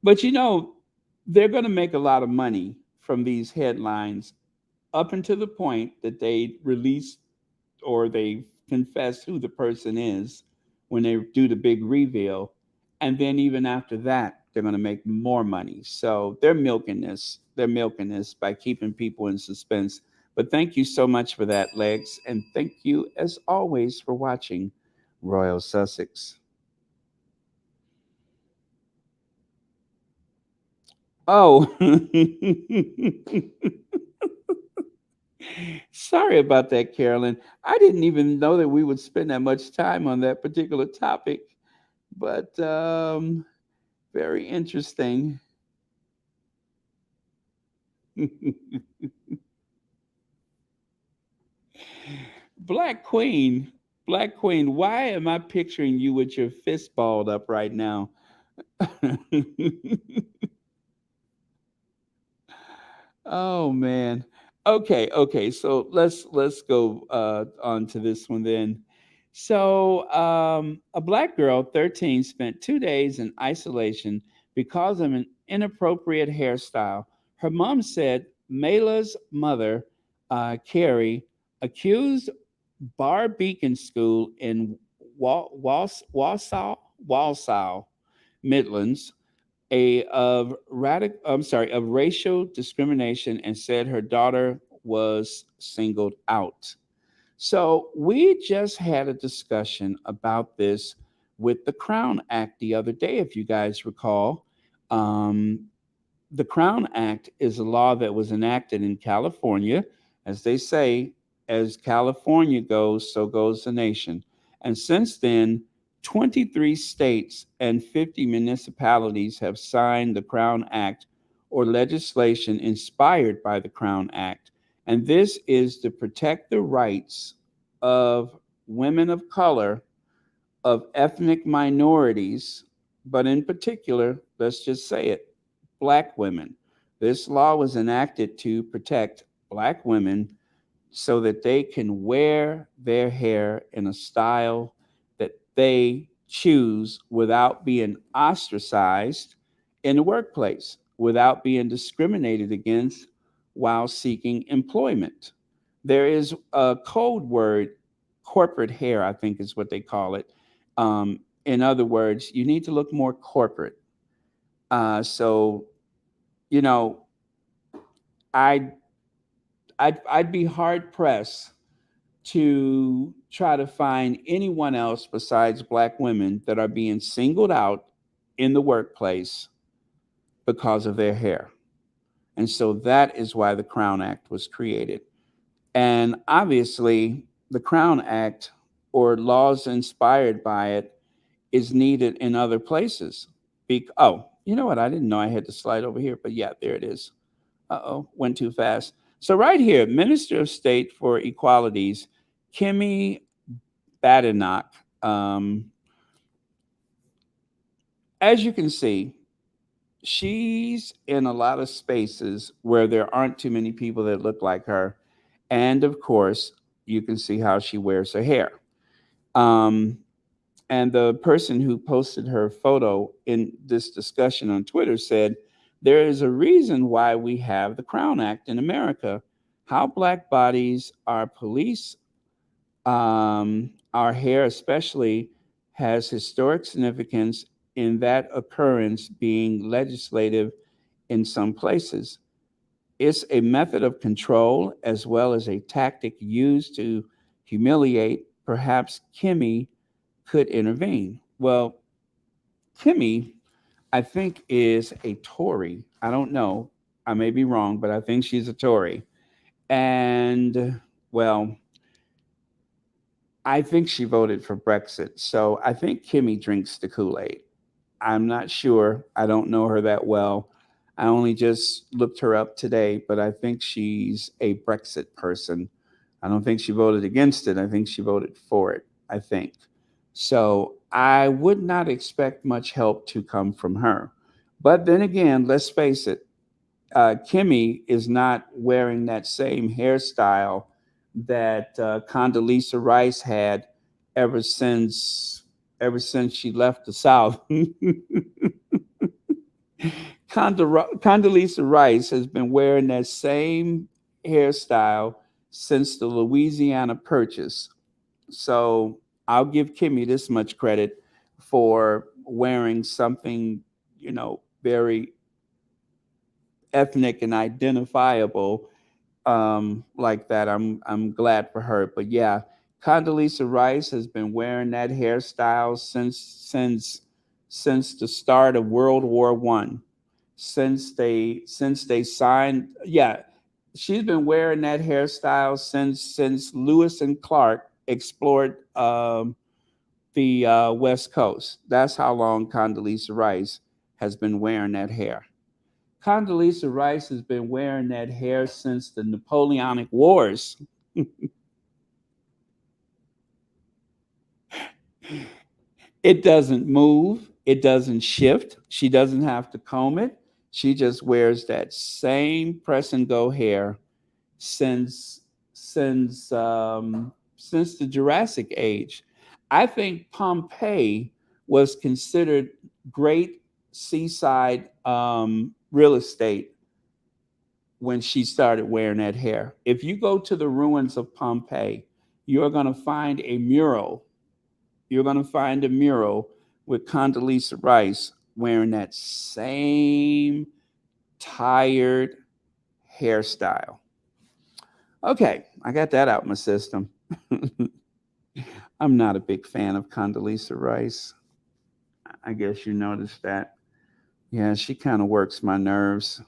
but they're going to make a lot of money from these headlines up until the point that they release or they confess who the person is when they do the big reveal. And then even after that, they're going to make more money. So they're milking this. They're milking this by keeping people in suspense. But thank you so much for that, Legs. And thank you, as always, for watching Royal Sussex. Oh, sorry about that, Carolyn. I didn't even know that we would spend that much time on that particular topic, but very interesting. Black Queen, Black Queen, why am I picturing you with your fist balled up right now? Oh man. Okay. So let's go on to this one then. So a black girl, 13, spent 2 days in isolation because of an inappropriate hairstyle. Her mom said Mayla's mother, Carrie, accused Bar Beacon School in Walsall, Midlands, of racial discrimination, and said her daughter was singled out. So we just had a discussion about this with the Crown Act the other day, if you guys recall. Um, the Crown Act is a law that was enacted in California. As they say, as California goes, so goes the nation. And since then, 23 states and 50 municipalities have signed the Crown Act or legislation inspired by the Crown Act. And this is to protect the rights of women of color, of ethnic minorities, but in particular, let's just say it, Black women. This law was enacted to protect Black women so that they can wear their hair in a style that they choose without being ostracized in the workplace, without being discriminated against while seeking employment. There is a code word, corporate hair, I think is what they call it. In other words, you need to look more corporate. So, you know, I I'd be hard pressed to try to find anyone else besides Black women that are being singled out in the workplace because of their hair. And so that is why the Crown Act was created. And obviously, the Crown Act or laws inspired by it is needed in other places. Oh, you know what? I didn't know I had to slide over here, but yeah, there it is. Uh-oh, went too fast. So right here, Minister of State for Equalities, Kimmy Badenoch. As you can see, she's in a lot of spaces where there aren't too many people that look like her. And of course, you can see how she wears her hair. Um, and the person who posted her photo in this discussion on Twitter said, there is a reason why we have the Crown Act in America. How Black bodies are policed, our hair especially, has historic significance in that occurrence being legislative in some places. It's a method of control as well as a tactic used to humiliate. Perhaps Kimmy could intervene. Well, Kimmy, I think, is a Tory. I don't know. I may be wrong, but I think she's a Tory. And, well, I think she voted for Brexit. So I think Kimmy drinks the Kool-Aid. I'm not sure. I don't know her that well. I only just looked her up today, but I think she's a Brexit person. I don't think she voted against it. I think she voted for it, I think. So I would not expect much help to come from her. But then again, let's face it, Kimmy is not wearing that same hairstyle that Condoleezza Rice had ever since she left the South. Condoleezza Rice has been wearing that same hairstyle since the Louisiana Purchase. So I'll give Kimmy this much credit for wearing something, very ethnic and identifiable like that. I'm glad for her. But yeah, Condoleezza Rice has been wearing that hairstyle since the start of World War One. Since they signed, yeah, she's been wearing that hairstyle since Lewis and Clark explored the West Coast. That's how long Condoleezza Rice has been wearing that hair. Condoleezza Rice has been wearing that hair since the Napoleonic Wars. It doesn't move, it doesn't shift. She doesn't have to comb it. She just wears that same press and go hair since since the Jurassic Age. I think Pompeii was considered great seaside real estate when she started wearing that hair. If you go to the ruins of Pompeii, you're going to find a mural. You're going to find a mural with Condoleezza Rice wearing that same tired hairstyle. Okay, I got that out of my system. I'm not a big fan of Condoleezza Rice. I guess you noticed that. Yeah, she kind of works my nerves.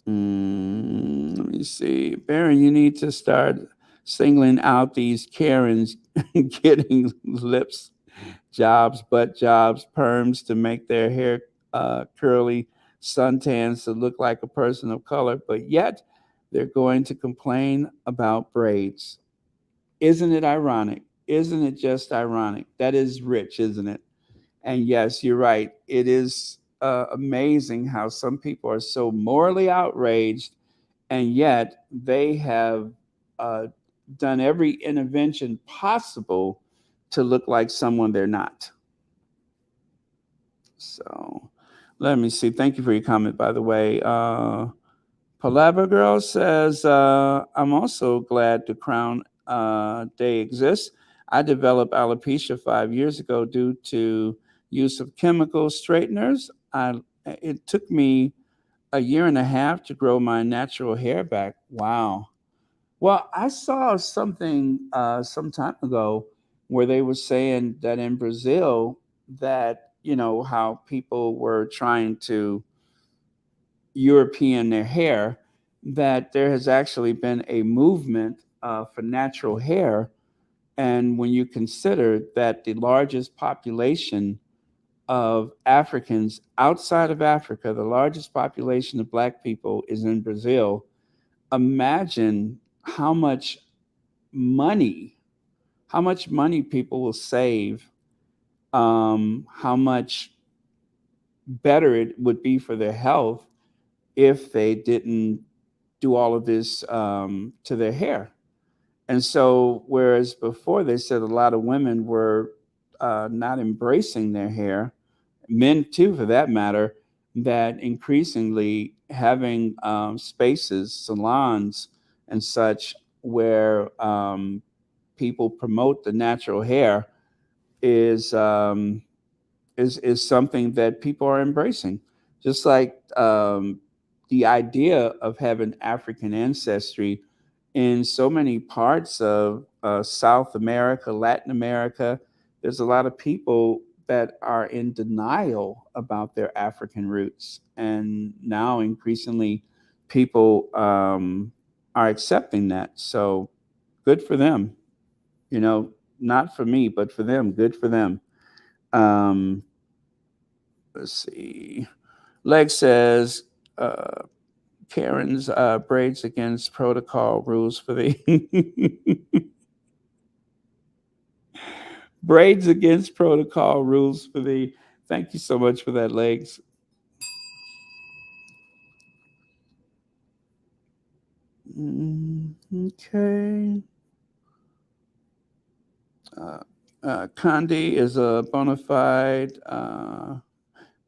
Let me see. Baron, you need to start singling out these Karens getting lips jobs, butt jobs, perms to make their hair curly, suntans to look like a person of color, but yet they're going to complain about braids. Isn't it ironic? Isn't it just ironic? That is rich, isn't it? And yes, you're right. It is amazing how some people are so morally outraged, and yet they have uh, done every intervention possible to look like someone they're not. So let me see. Thank you for your comment, by the way. Palabra Girl says, I'm also glad the Crown Day exists. I developed alopecia 5 years ago due to use of chemical straighteners. It took me a year and a half to grow my natural hair back. Wow. Well, I saw something some time ago where they were saying that in Brazil, that, how people were trying to European their hair, that there has actually been a movement for natural hair. And when you consider that the largest population of Africans outside of Africa, the largest population of Black people is in Brazil, imagine money, how much money people will save, how much better it would be for their health if they didn't do all of this to their hair. And so, whereas before they said a lot of women were not embracing their hair, men too, for that matter, that increasingly having spaces, salons, and such where people promote the natural hair is is something that people are embracing. Just like the idea of having African ancestry in so many parts of South America, Latin America, there's a lot of people that are in denial about their African roots. And now increasingly people are accepting that. So good for them. You know, not for me, but for them. Good for them. Um, let's see. Leg says, Karen's braids against protocol rules for the braids against protocol rules for the. Thank you so much for that, Legs. Okay. Uh, Condi is a bona fide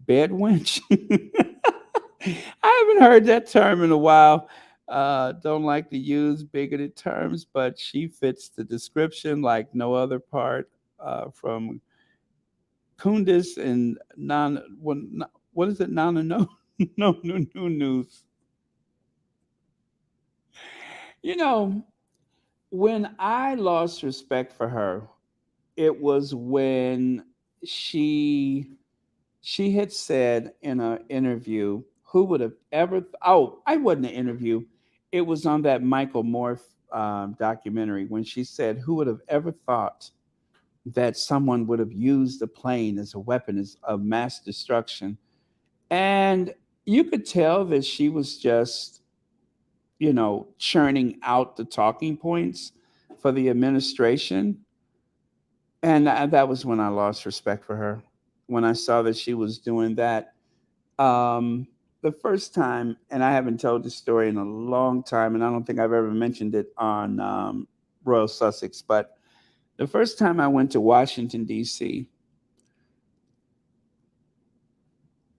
bed wench. I haven't heard that term in a while. Don't like to use bigoted terms, but she fits the description like no other part from Kundis and what is it? Nana no no news. You know, when I lost respect for her, it was when she she had said in an interview, who would have ever, oh, I wasn't an interview. It was on that Michael Moore documentary when she said, who would have ever thought that someone would have used the plane as a weapon of mass destruction? And you could tell that she was just, churning out the talking points for the administration. And that was when I lost respect for her. When I saw that she was doing that, um, the first time, and I haven't told this story in a long time, and I don't think I've ever mentioned it on Royal Sussex, but the first time I went to Washington, D.C.,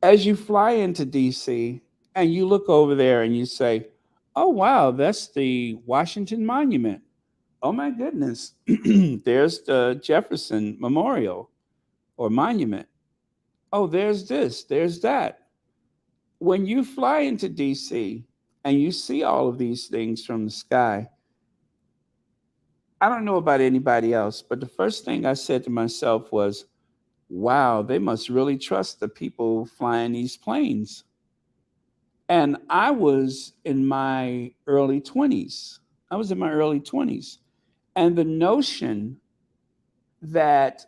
as you fly into D.C. and you look over there and you say, oh, wow, that's the Washington Monument. Oh, my goodness, there's the Jefferson Memorial or Monument. Oh, there's this, there's that. When you fly into DC and you see all of these things from the sky, I don't know about anybody else, but the first thing I said to myself was, wow, they must really trust the people flying these planes. And I was in my early 20s. I was in my early 20s. And the notion that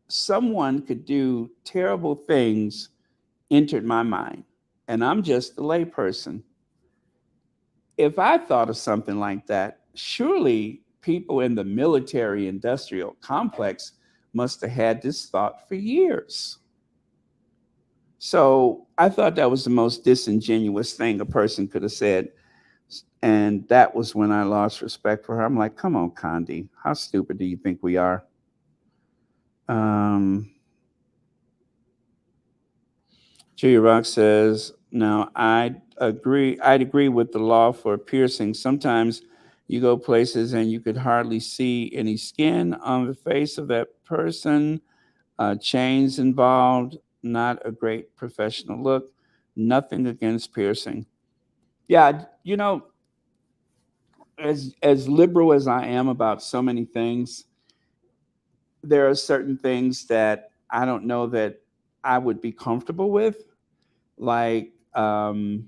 someone could do terrible things entered my mind. And I'm just a layperson. If I thought of something like that, surely people in the military industrial complex must have had this thought for years. So I thought that was the most disingenuous thing a person could have said. And that was when I lost respect for her. I'm like, come on, Condi, how stupid do you think we are? Um, Julia Rock says, now I'd agree with the law for piercing. Sometimes you go places and you could hardly see any skin on the face of that person. Chains involved, not a great professional look. Nothing against piercing. Yeah, as liberal as I am about so many things, there are certain things that I don't know that I would be comfortable with. Like, I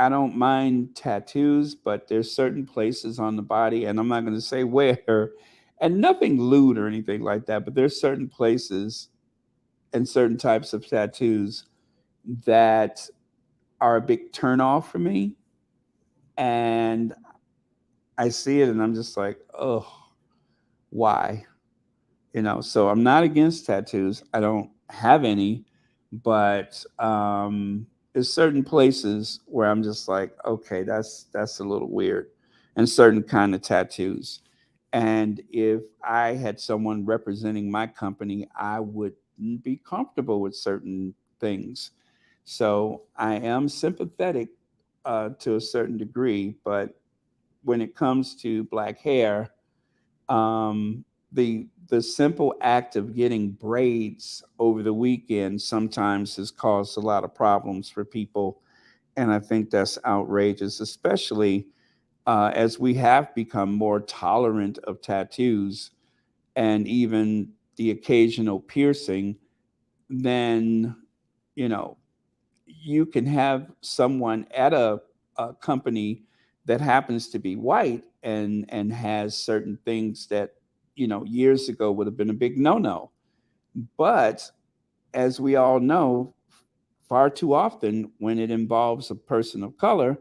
don't mind tattoos, but there's certain places on the body, and I'm not going to say where, and nothing lewd or anything like that, but there's certain places and certain types of tattoos that are a big turnoff for me. And I see it and I'm just like, oh, why? So I'm not against tattoos. I don't have any, but there's certain places where I'm just like, okay, that's a little weird, and certain kind of tattoos. And if I had someone representing my company, I wouldn't be comfortable with certain things. So I am sympathetic to a certain degree, but when it comes to black hair, the simple act of getting braids over the weekend sometimes has caused a lot of problems for people, and I think that's outrageous, especially as we have become more tolerant of tattoos and even the occasional piercing. Then you know you can have someone at a company that happens to be white and has certain things that years ago would have been a big no-no. But as we all know, far too often when it involves a person of color,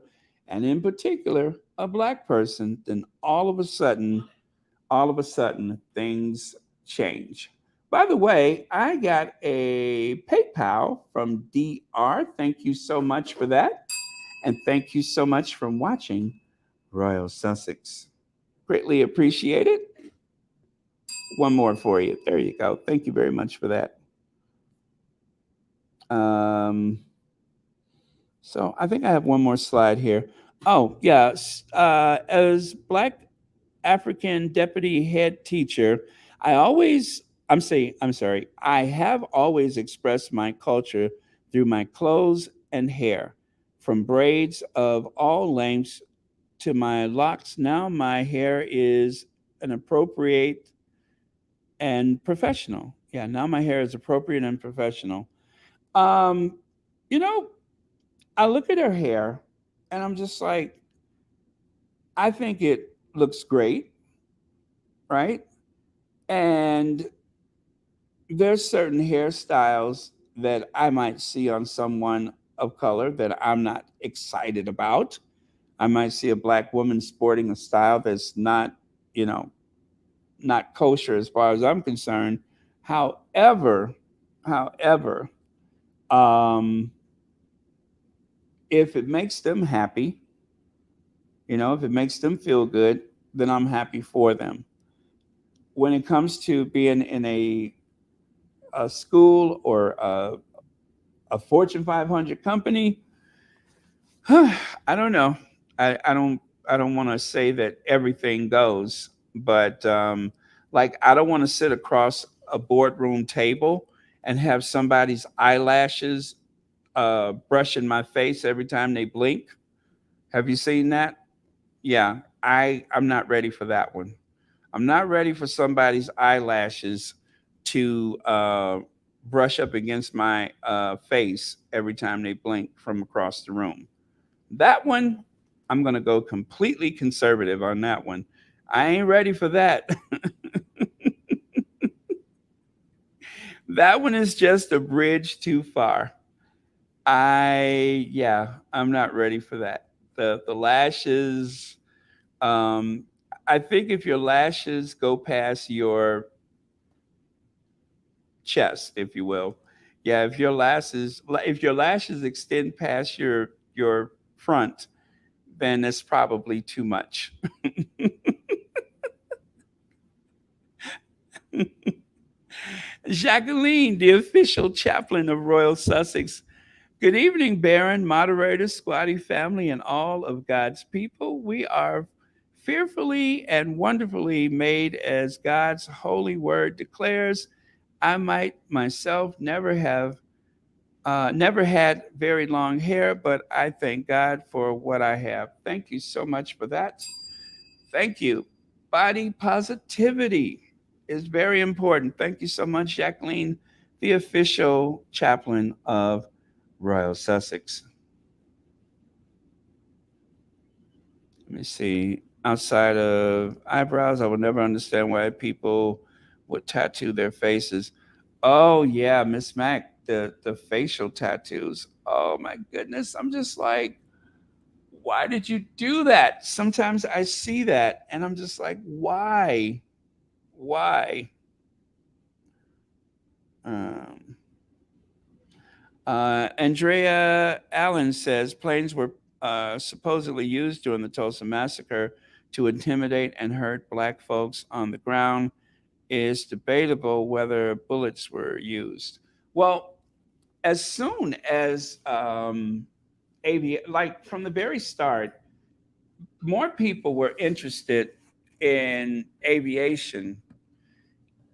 and in particular a black person, then all of a sudden things change. By the way, I got a PayPal from DR. Thank you so much for that. And thank you so much for watching Royal Sussex. Greatly appreciate it. One more for you. There you go. Thank you very much for that. Um, so I think I have one more slide here. Oh, yes. As Black African deputy head teacher, I'm sorry, I have always expressed my culture through my clothes and hair, from braids of all lengths to my locks. Now my hair is an appropriate and professional. Yeah, now my hair is appropriate and professional. Um, you know, I look at her hair and I'm just like, I think it looks great, right? And there's certain hairstyles that I might see on someone of color that I'm not excited about. I might see a black woman sporting a style that's you know, not kosher as far as I'm concerned. However, um, if it makes them happy, if it makes them feel good, then I'm happy for them. When it comes to being in a school or a Fortune 500 company, I don't know. I don't want to say that everything goes, but like I don't want to sit across a boardroom table and have somebody's eyelashes brushing my face every time they blink. Have you seen that? Yeah, I'm not ready for that one. I'm not ready for somebody's eyelashes to brush up against my face every time they blink from across the room. That one, I'm going to go completely conservative on that one. I ain't ready for that. That one is just a bridge too far. I'm not ready for that. The lashes, um, I think if your lashes go past your chest, if you will, yeah, if your lashes extend past your front, then it's probably too much. Jacqueline, the official chaplain of Royal Sussex. Good evening, Baron, moderator, Squatty family, and all of God's people. We are fearfully and wonderfully made as God's holy word declares. I might myself never had very long hair, but I thank God for what I have. Thank you so much for that. Thank you. Body positivity is very important. Thank you so much, Jacqueline, the official chaplain of Royal Sussex. Let me see. Outside of eyebrows, I will never understand why people would tattoo their faces. Oh yeah, Miss Mac, the facial tattoos. Oh my goodness. I'm just like, why did you do that? Sometimes I see that and I'm just like, why? Why? Um, Andrea Allen says planes were supposedly used during the Tulsa massacre to intimidate and hurt black folks on the ground. Is debatable whether bullets were used. Well, as soon as like from the very start, more people were interested in aviation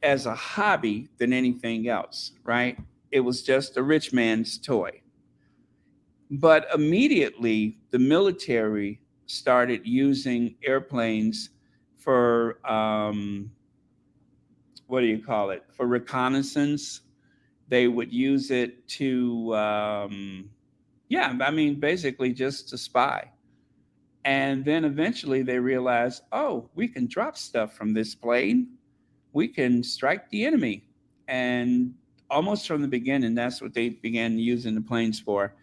as a hobby than anything else, right? It was just a rich man's toy. But immediately, the military started using airplanes for what do you call it? For reconnaissance. They would use it to, yeah, I mean, basically just to spy. And then eventually they realized, oh, we can drop stuff from this plane. We can strike the enemy. And almost from the beginning, that's what they began using the planes for.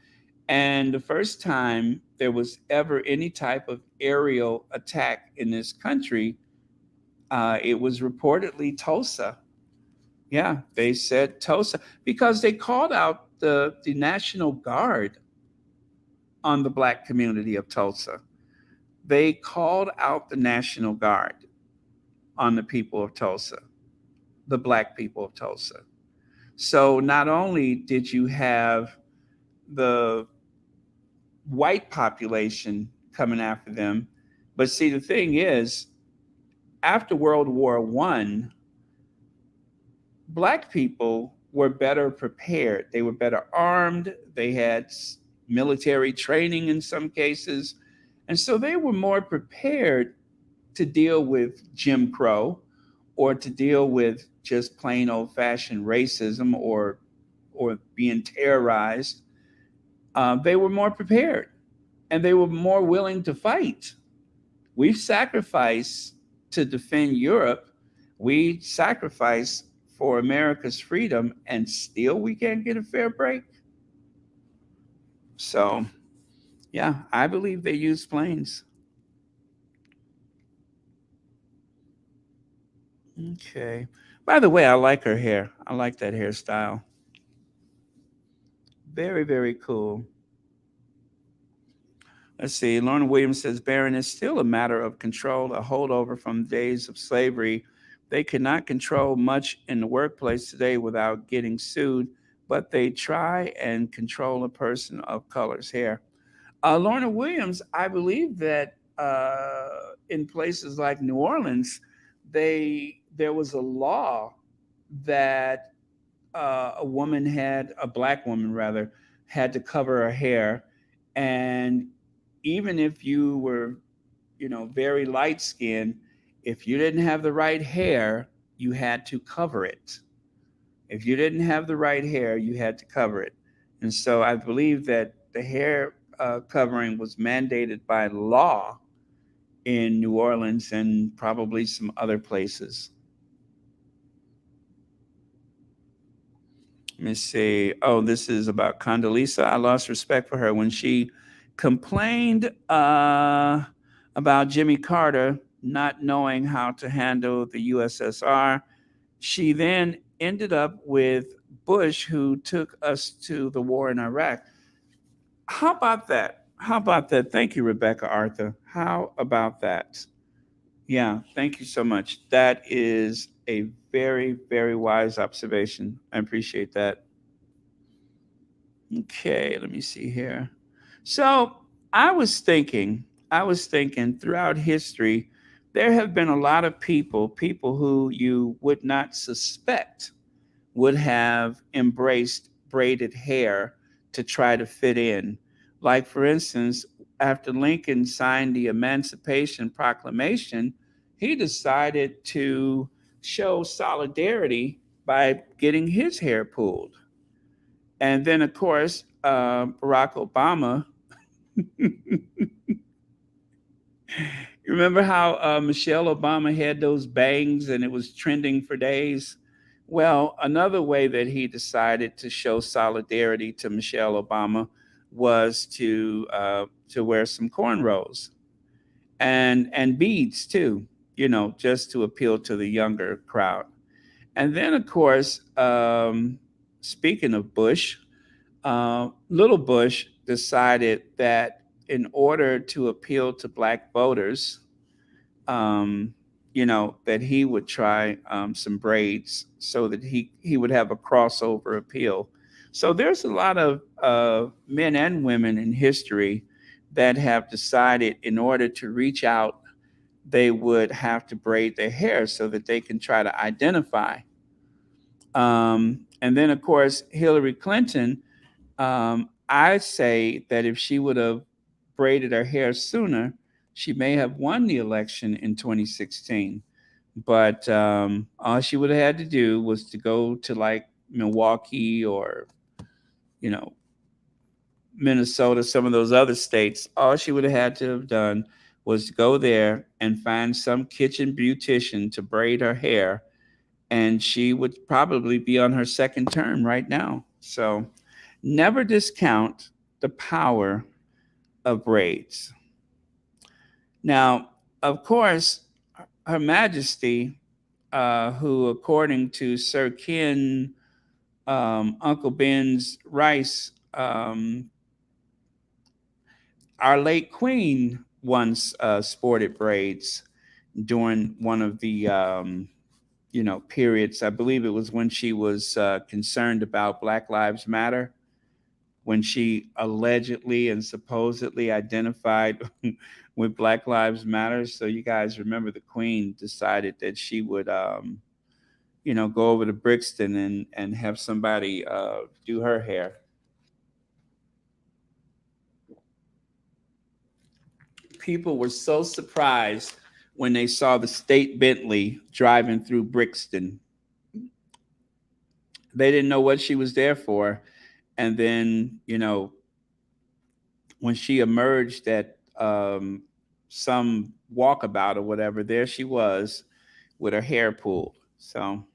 And the first time there was ever any type of aerial attack in this country, it was reportedly Tulsa. Yeah, they said Tulsa because they called out the National Guard on the black community of Tulsa. They called out the National Guard on the people of Tulsa, the black people of Tulsa. So not only did you have the white population coming after them, but see, the thing is, after World War One, black people were better prepared. They were better armed. They had military training in some cases. And so they were more prepared to deal with Jim Crow or to deal with just plain old fashioned racism or being terrorized. They were more prepared and they were more willing to fight. We've sacrificed to defend Europe. We sacrificed for America's freedom, and still we can't get a fair break. So, yeah, I believe they use planes. Okay. By the way, I like her hair. I like that hairstyle. Very, very cool. Let's see. Lorna Williams says Barron is still a matter of control, a holdover from days of slavery. They cannot control much in the workplace today without getting sued, but they try and control a person of color's hair. Lorna Williams, I believe that in places like New Orleans, there was a law that a black woman rather, had to cover her hair, and even if you were, very light skinned, if you didn't have the right hair, you had to cover it. If you didn't have the right hair, you had to cover it. And so I believe that the hair covering was mandated by law in New Orleans and probably some other places. Let me see. Oh, this is about Condoleezza. I lost respect for her when she complained about Jimmy Carter not knowing how to handle the USSR. She then ended up with Bush, who took us to the war in Iraq. How about that? How about that? Thank you, Rebecca Arthur. How about that? Yeah, thank you so much. That is a very, very wise observation. I appreciate that. Okay, let me see here. So I was thinking throughout history, there have been a lot of people who you would not suspect would have embraced braided hair to try to fit in. Like, for instance, after Lincoln signed the Emancipation Proclamation, he decided to show solidarity by getting his hair pulled. And then, of course, Barack Obama. You remember how Michelle Obama had those bangs and it was trending for days? Well, another way that he decided to show solidarity to Michelle Obama was to wear some cornrows and beads too, just to appeal to the younger crowd. And then, of course, speaking of Bush, Little Bush decided that in order to appeal to black voters, um, that he would try some braids so that he would have a crossover appeal. So there's a lot of men and women in history that have decided in order to reach out, they would have to braid their hair so that they can try to identify. And then, of course, Hillary Clinton, I say that if she would have braided her hair sooner, she may have won the election in 2016. But all she would have had to do was to go to like Milwaukee or, you know, Minnesota, some of those other states. All she would have had to have done was to go there and find some kitchen beautician to braid her hair, and she would probably be on her second term right now. So never discount the power of braids. Now, of course, Her Majesty, who, according to Sir Ken, Uncle Ben's Rice, our late Queen once sported braids during one of the periods. I believe it was when she was concerned about Black Lives Matter, when she allegedly and supposedly identified with Black Lives Matter. So you guys remember the Queen decided that she would, go over to Brixton and have somebody do her hair. People were so surprised when they saw the state Bentley driving through Brixton. They didn't know what she was there for. And then, when she emerged at some walkabout or whatever, there she was with her hair pulled. So,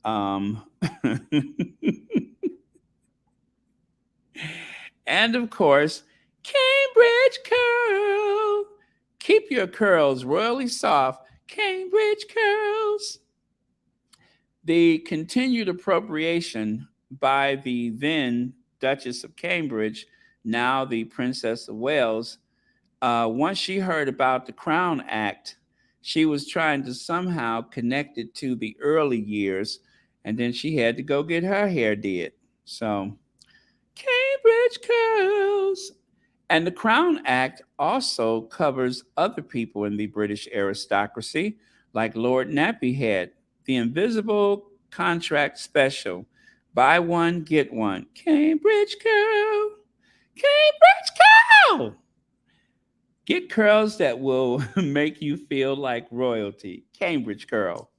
um, and of course, Cambridge curl. Keep your curls royally soft. Cambridge curls. The continued appropriation by the then Duchess of Cambridge, now the Princess of Wales, once she heard about the Crown Act, she was trying to somehow connect it to the early years, and then she had to go get her hair did. So, Cambridge curls. And the Crown Act also covers other people in the British aristocracy, like Lord Nappyhead, the Invisible Contract Special. Buy one, get one. Cambridge curl. Cambridge curl. Get curls that will make you feel like royalty. Cambridge curl.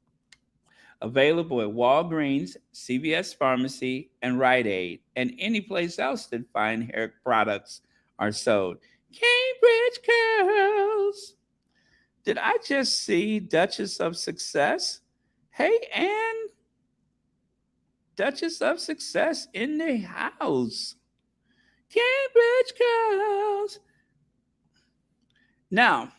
Available at Walgreens, CVS Pharmacy, and Rite Aid, and any place else that fine hair products are sold. Cambridge Curls. Did I just see Duchess of Success? Hey, Ann, Duchess of Success in the house. Cambridge Curls. Now,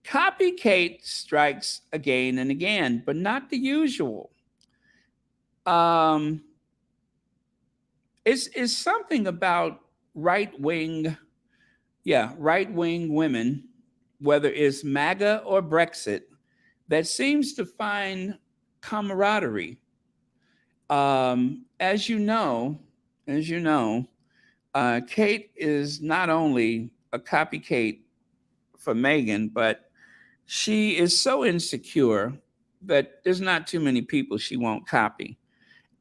copycat strikes again and again, but not the usual. Um, it's something about right wing women, whether it's MAGA or Brexit, that seems to find camaraderie. As you know, as you know, Kate is not only a copycat for Meghan, but she is so insecure that there's not too many people she won't copy.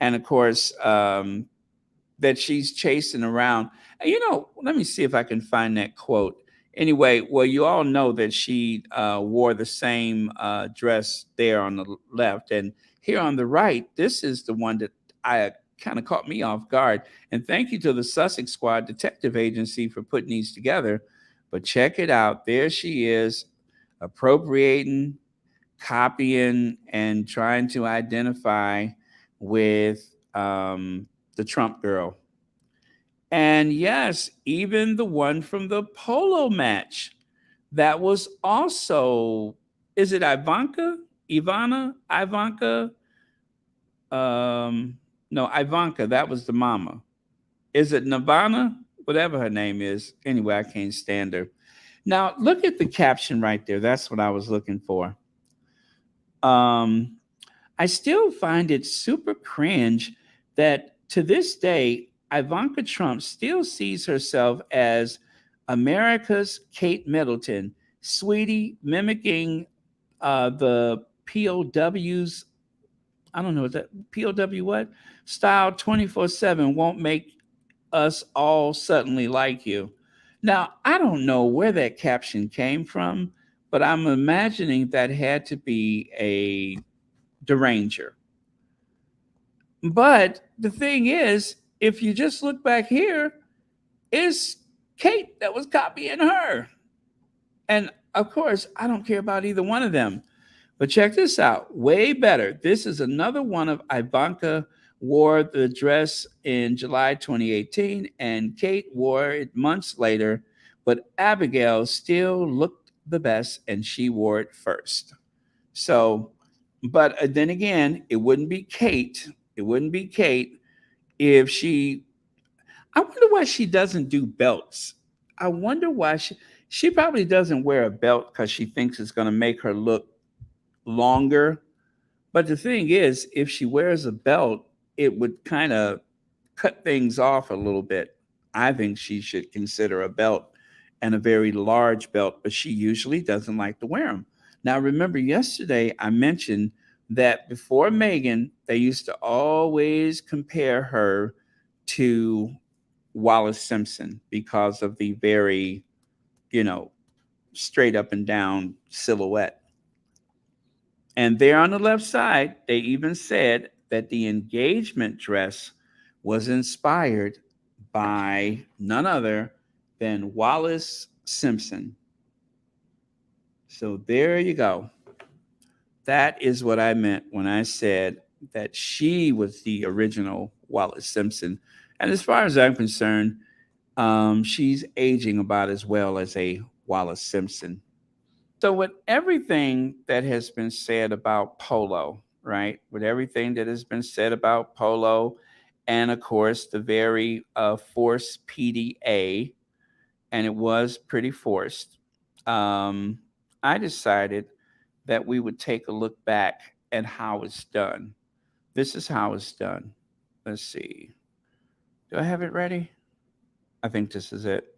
And of course, that she's chasing around. And, let me see if I can find that quote. Anyway, well, you all know that she wore the same dress there on the left. And here on the right, this is the one that I kind of caught me off guard. And thank you to the Sussex Squad Detective Agency for putting these together. But check it out. There she is, appropriating, copying, and trying to identify with the Trump girl. And yes, even the one from the polo match that was also, is it Ivanka? Ivana? Ivanka? No, Ivanka, that was the mama. Is it Nirvana? Whatever her name is. Anyway, I can't stand her. Now, look at the caption right there. That's what I was looking for. I still find it super cringe that to this day, Ivanka Trump still sees herself as America's Kate Middleton, sweetie, mimicking the POWs. I don't know, is that POW what? Style 24/7 won't make us all suddenly like you. Now, I don't know where that caption came from, but I'm imagining that had to be a deranger. But the thing is, if you just look back here, it's Kate that was copying her. And of course, I don't care about either one of them. But check this out, way better. This is another one of Ivanka wore the dress in July 2018, and Kate wore it months later, but Abigail still looked the best, and she wore it first. So, but then again, it wouldn't be Kate. It wouldn't be Kate if she. I wonder why she doesn't do belts. I wonder why she probably doesn't wear a belt because she thinks it's going to make her look longer. But the thing is, if she wears a belt, it would kind of cut things off a little bit. I think she should consider a belt, and a very large belt, but she usually doesn't like to wear them. Now, remember yesterday I mentioned that before Meghan, they used to always compare her to Wallace Simpson because of the very, straight up and down silhouette. And there on the left side, they even said that the engagement dress was inspired by none other than Wallace Simpson. So there you go. That is what I meant when I said that she was the original Wallace Simpson. And as far as I'm concerned, she's aging about as well as a Wallace Simpson. So with everything that has been said about Polo, right? With everything that has been said about Polo, and of course the very forced PDA, and it was pretty forced, I decided that we would take a look back at how it's done. This is how it's done. Let's see. Do I have it ready? I think this is it.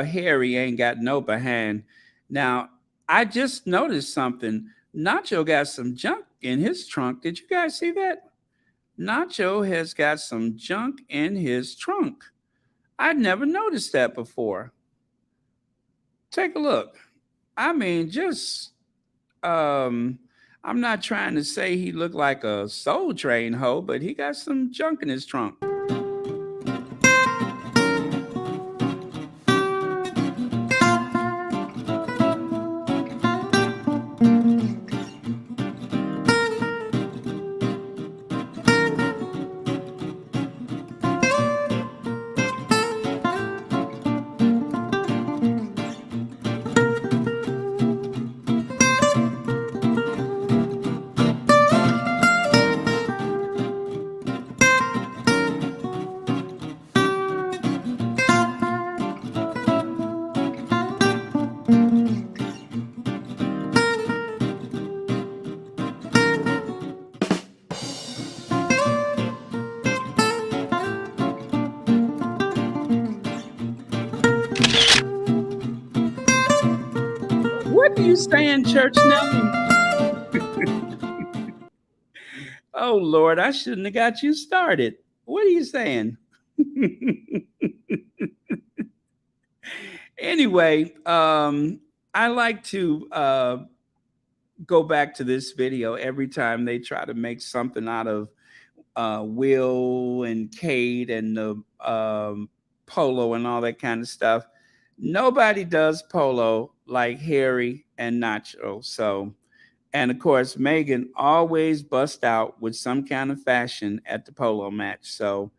Harry ain't got no behind. Now, I just noticed something. Nacho got some junk in his trunk. Did you guys see that? Nacho has got some junk in his trunk. I'd never noticed that before. Take a look. I mean, just um I'm not trying to say he looked like a soul train hoe, but he got some junk in his trunk. What are you saying, Church Nelly? Oh Lord, I shouldn't have got you started. What are you saying? Anyway, I like to go back to this video every time they try to make something out of Will and Kate and the Polo and all that kind of stuff. Nobody does Polo like Harry and Nacho. So, and of course, Megan always bust out with some kind of fashion at the polo match. So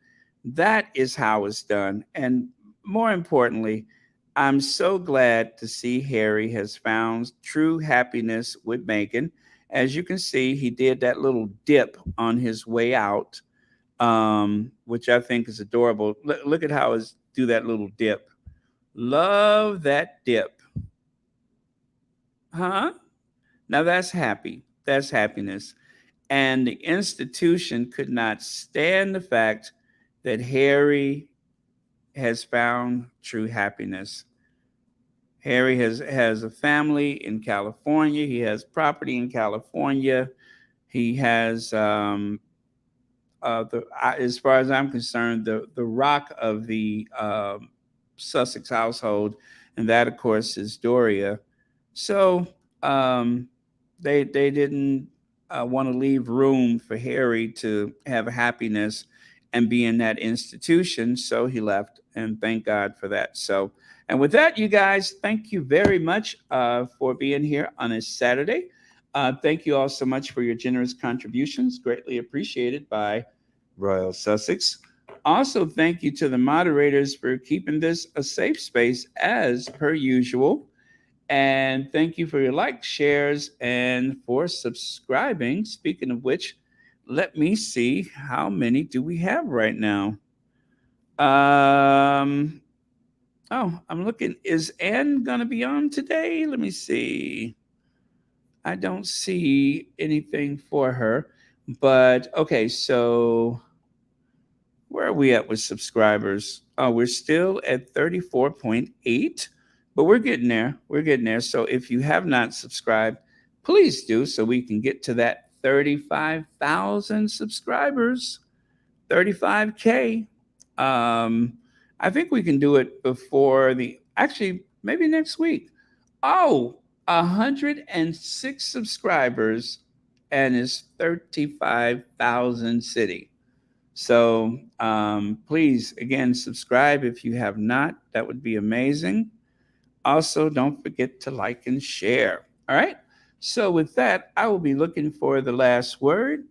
that is how it's done. And more importantly, I'm so glad to see Harry has found true happiness with Megan. As you can see, he did that little dip on his way out, which I think is adorable. Look at how he's do that little dip. Love that dip. Huh? Now that's happy. That's happiness. And the institution could not stand the fact that Harry has found true happiness. Harry has a family in California. He has property in California. He has as far as I'm concerned, the rock of the Sussex household, and that, of course, is Doria. So um, they didn't want to leave room for Harry to have happiness and be in that institution, so he left, and thank God for that. So, and with that, you guys, thank you very much for being here on a Saturday. Thank you all so much for your generous contributions. Greatly appreciated by Royal Sussex. Also, thank you to the moderators for keeping this a safe space as per usual. And thank you for your likes, shares, and for subscribing. Speaking of which, let me see how many do we have right now. Oh, I'm looking. Is Ann gonna be on today? Let me see. I don't see anything for her. But okay, so where are we at with subscribers? Oh, we're still at 34.8, but we're getting there. We're getting there. So if you have not subscribed, please do so we can get to that 35,000 subscribers, 35K. I think we can do it before actually, maybe next week. Oh, 106 subscribers and it's 35,000 city. So please, again, subscribe if you have not. That would be amazing. Also, don't forget to like and share. All right. So with that, I will be looking for the last word.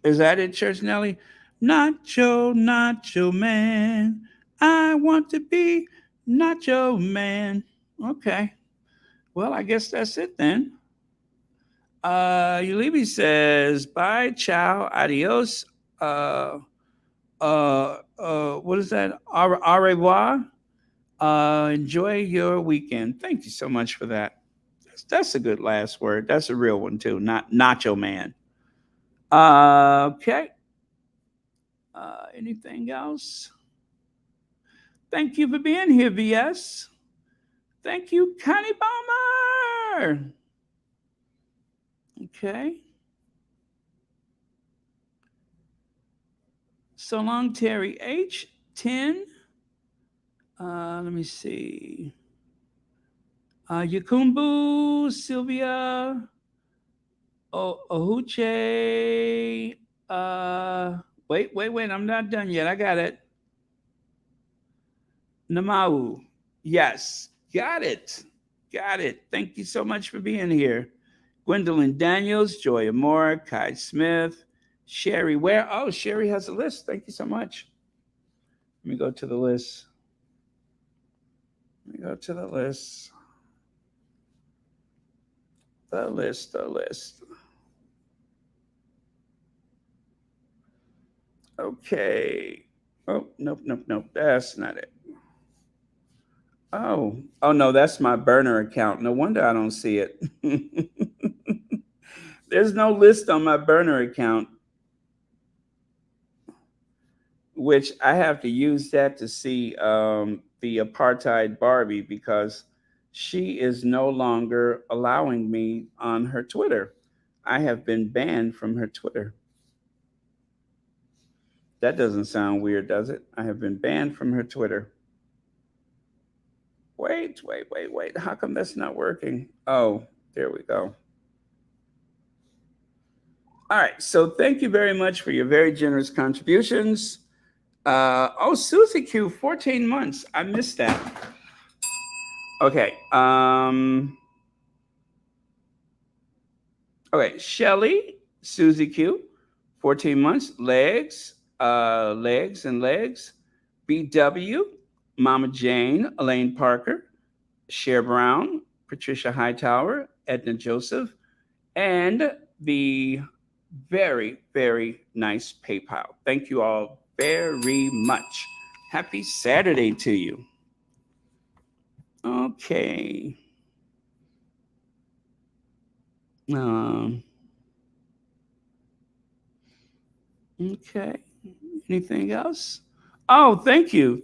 Is that it, Church Nelly? Nacho, Nacho Man. I want to be Nacho Man. Okay. Well, I guess that's it then. Yulibi says, bye, ciao, adios. What is that? Au revoir. Enjoy your weekend. Thank you so much for that. That's a good last word. That's a real one, too. Not Nacho Man. Okay. Anything else? Thank you for being here, VS. Thank you, Connie Balmer. Okay. So long, Terry H. 10. Let me see. Yakumbu, Sylvia, Ohuche. Wait. I'm not done yet. I got it. Namau. Yes. Got it. Got it. Thank you so much for being here. Gwendolyn Daniels, Joy Amore, Kai Smith, Sherry Ware. Oh, Sherry has a list. Thank you so much. Let me go to the list. The list. Okay. Oh, nope. That's not it. Oh no, that's my burner account. No wonder I don't see it. There's no list on my burner account, which I have to use that to see the apartheid Barbie, because she is no longer allowing me on her Twitter. I have been banned from her Twitter. That doesn't sound weird, does it? I have been banned from her Twitter. Wait. How come that's not working? Oh, there we go. All right. So thank you very much for your very generous contributions. Susie Q, 14 months. I missed that. Okay. Okay. Shelly, Susie Q, 14 months. Legs. BW, Mama Jane, Elaine Parker, Cher Brown, Patricia Hightower, Edna Joseph, and the very, very nice PayPal. Thank you all very much. Happy Saturday to you. Okay. Okay. Anything else? Oh, thank you.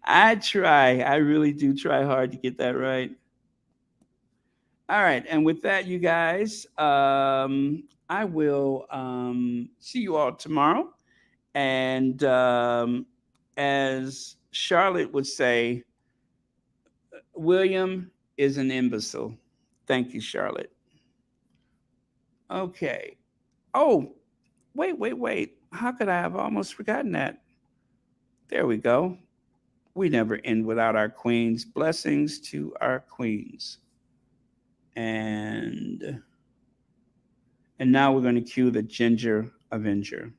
I really do try hard to get that right. All right. And with that, you guys, I will see you all tomorrow. And as Charlotte would say, William is an imbecile. Thank you, Charlotte. Okay. Oh, wait. How could I have almost forgotten that? There we go. We never end without our queens. Blessings to our queens. And now we're going to cue the Ginger Avenger.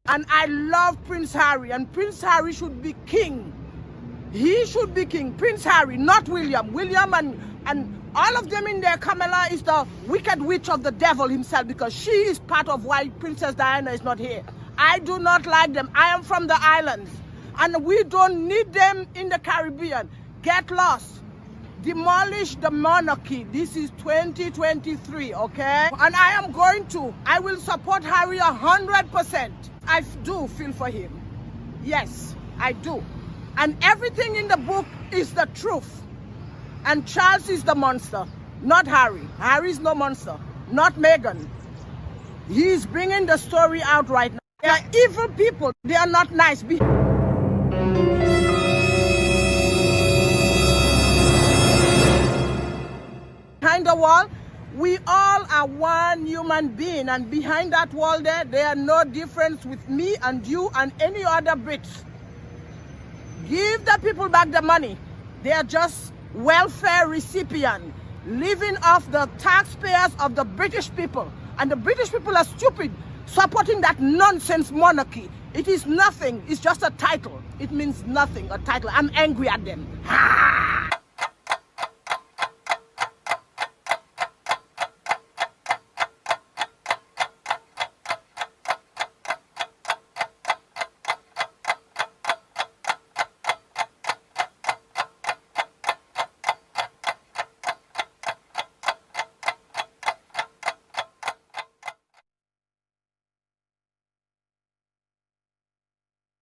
And I love Prince Harry, and Prince Harry should be king. He should be king. Prince Harry, not William. William and all of them in there, Camilla is the wicked witch of the devil himself, because she is part of why Princess Diana is not here. I do not like them. I am from the islands. And we don't need them in the Caribbean. Get lost. Demolish the monarchy. This is 2023, okay? And I will support Harry 100%. I do feel for him. Yes, I do. And everything in the book is the truth. And Charles is the monster, not Harry. Harry's no monster, not Meghan. He's bringing the story out right now. They are evil people. They are not nice. Behind the wall, we all are one human being, and behind that wall there are no difference with me and you and any other Brits. Give the people back the money. They are just welfare recipients living off the taxpayers of the British people. And the British people are stupid supporting that nonsense monarchy. It is nothing. It's just a title. It means nothing, a title. I'm angry at them.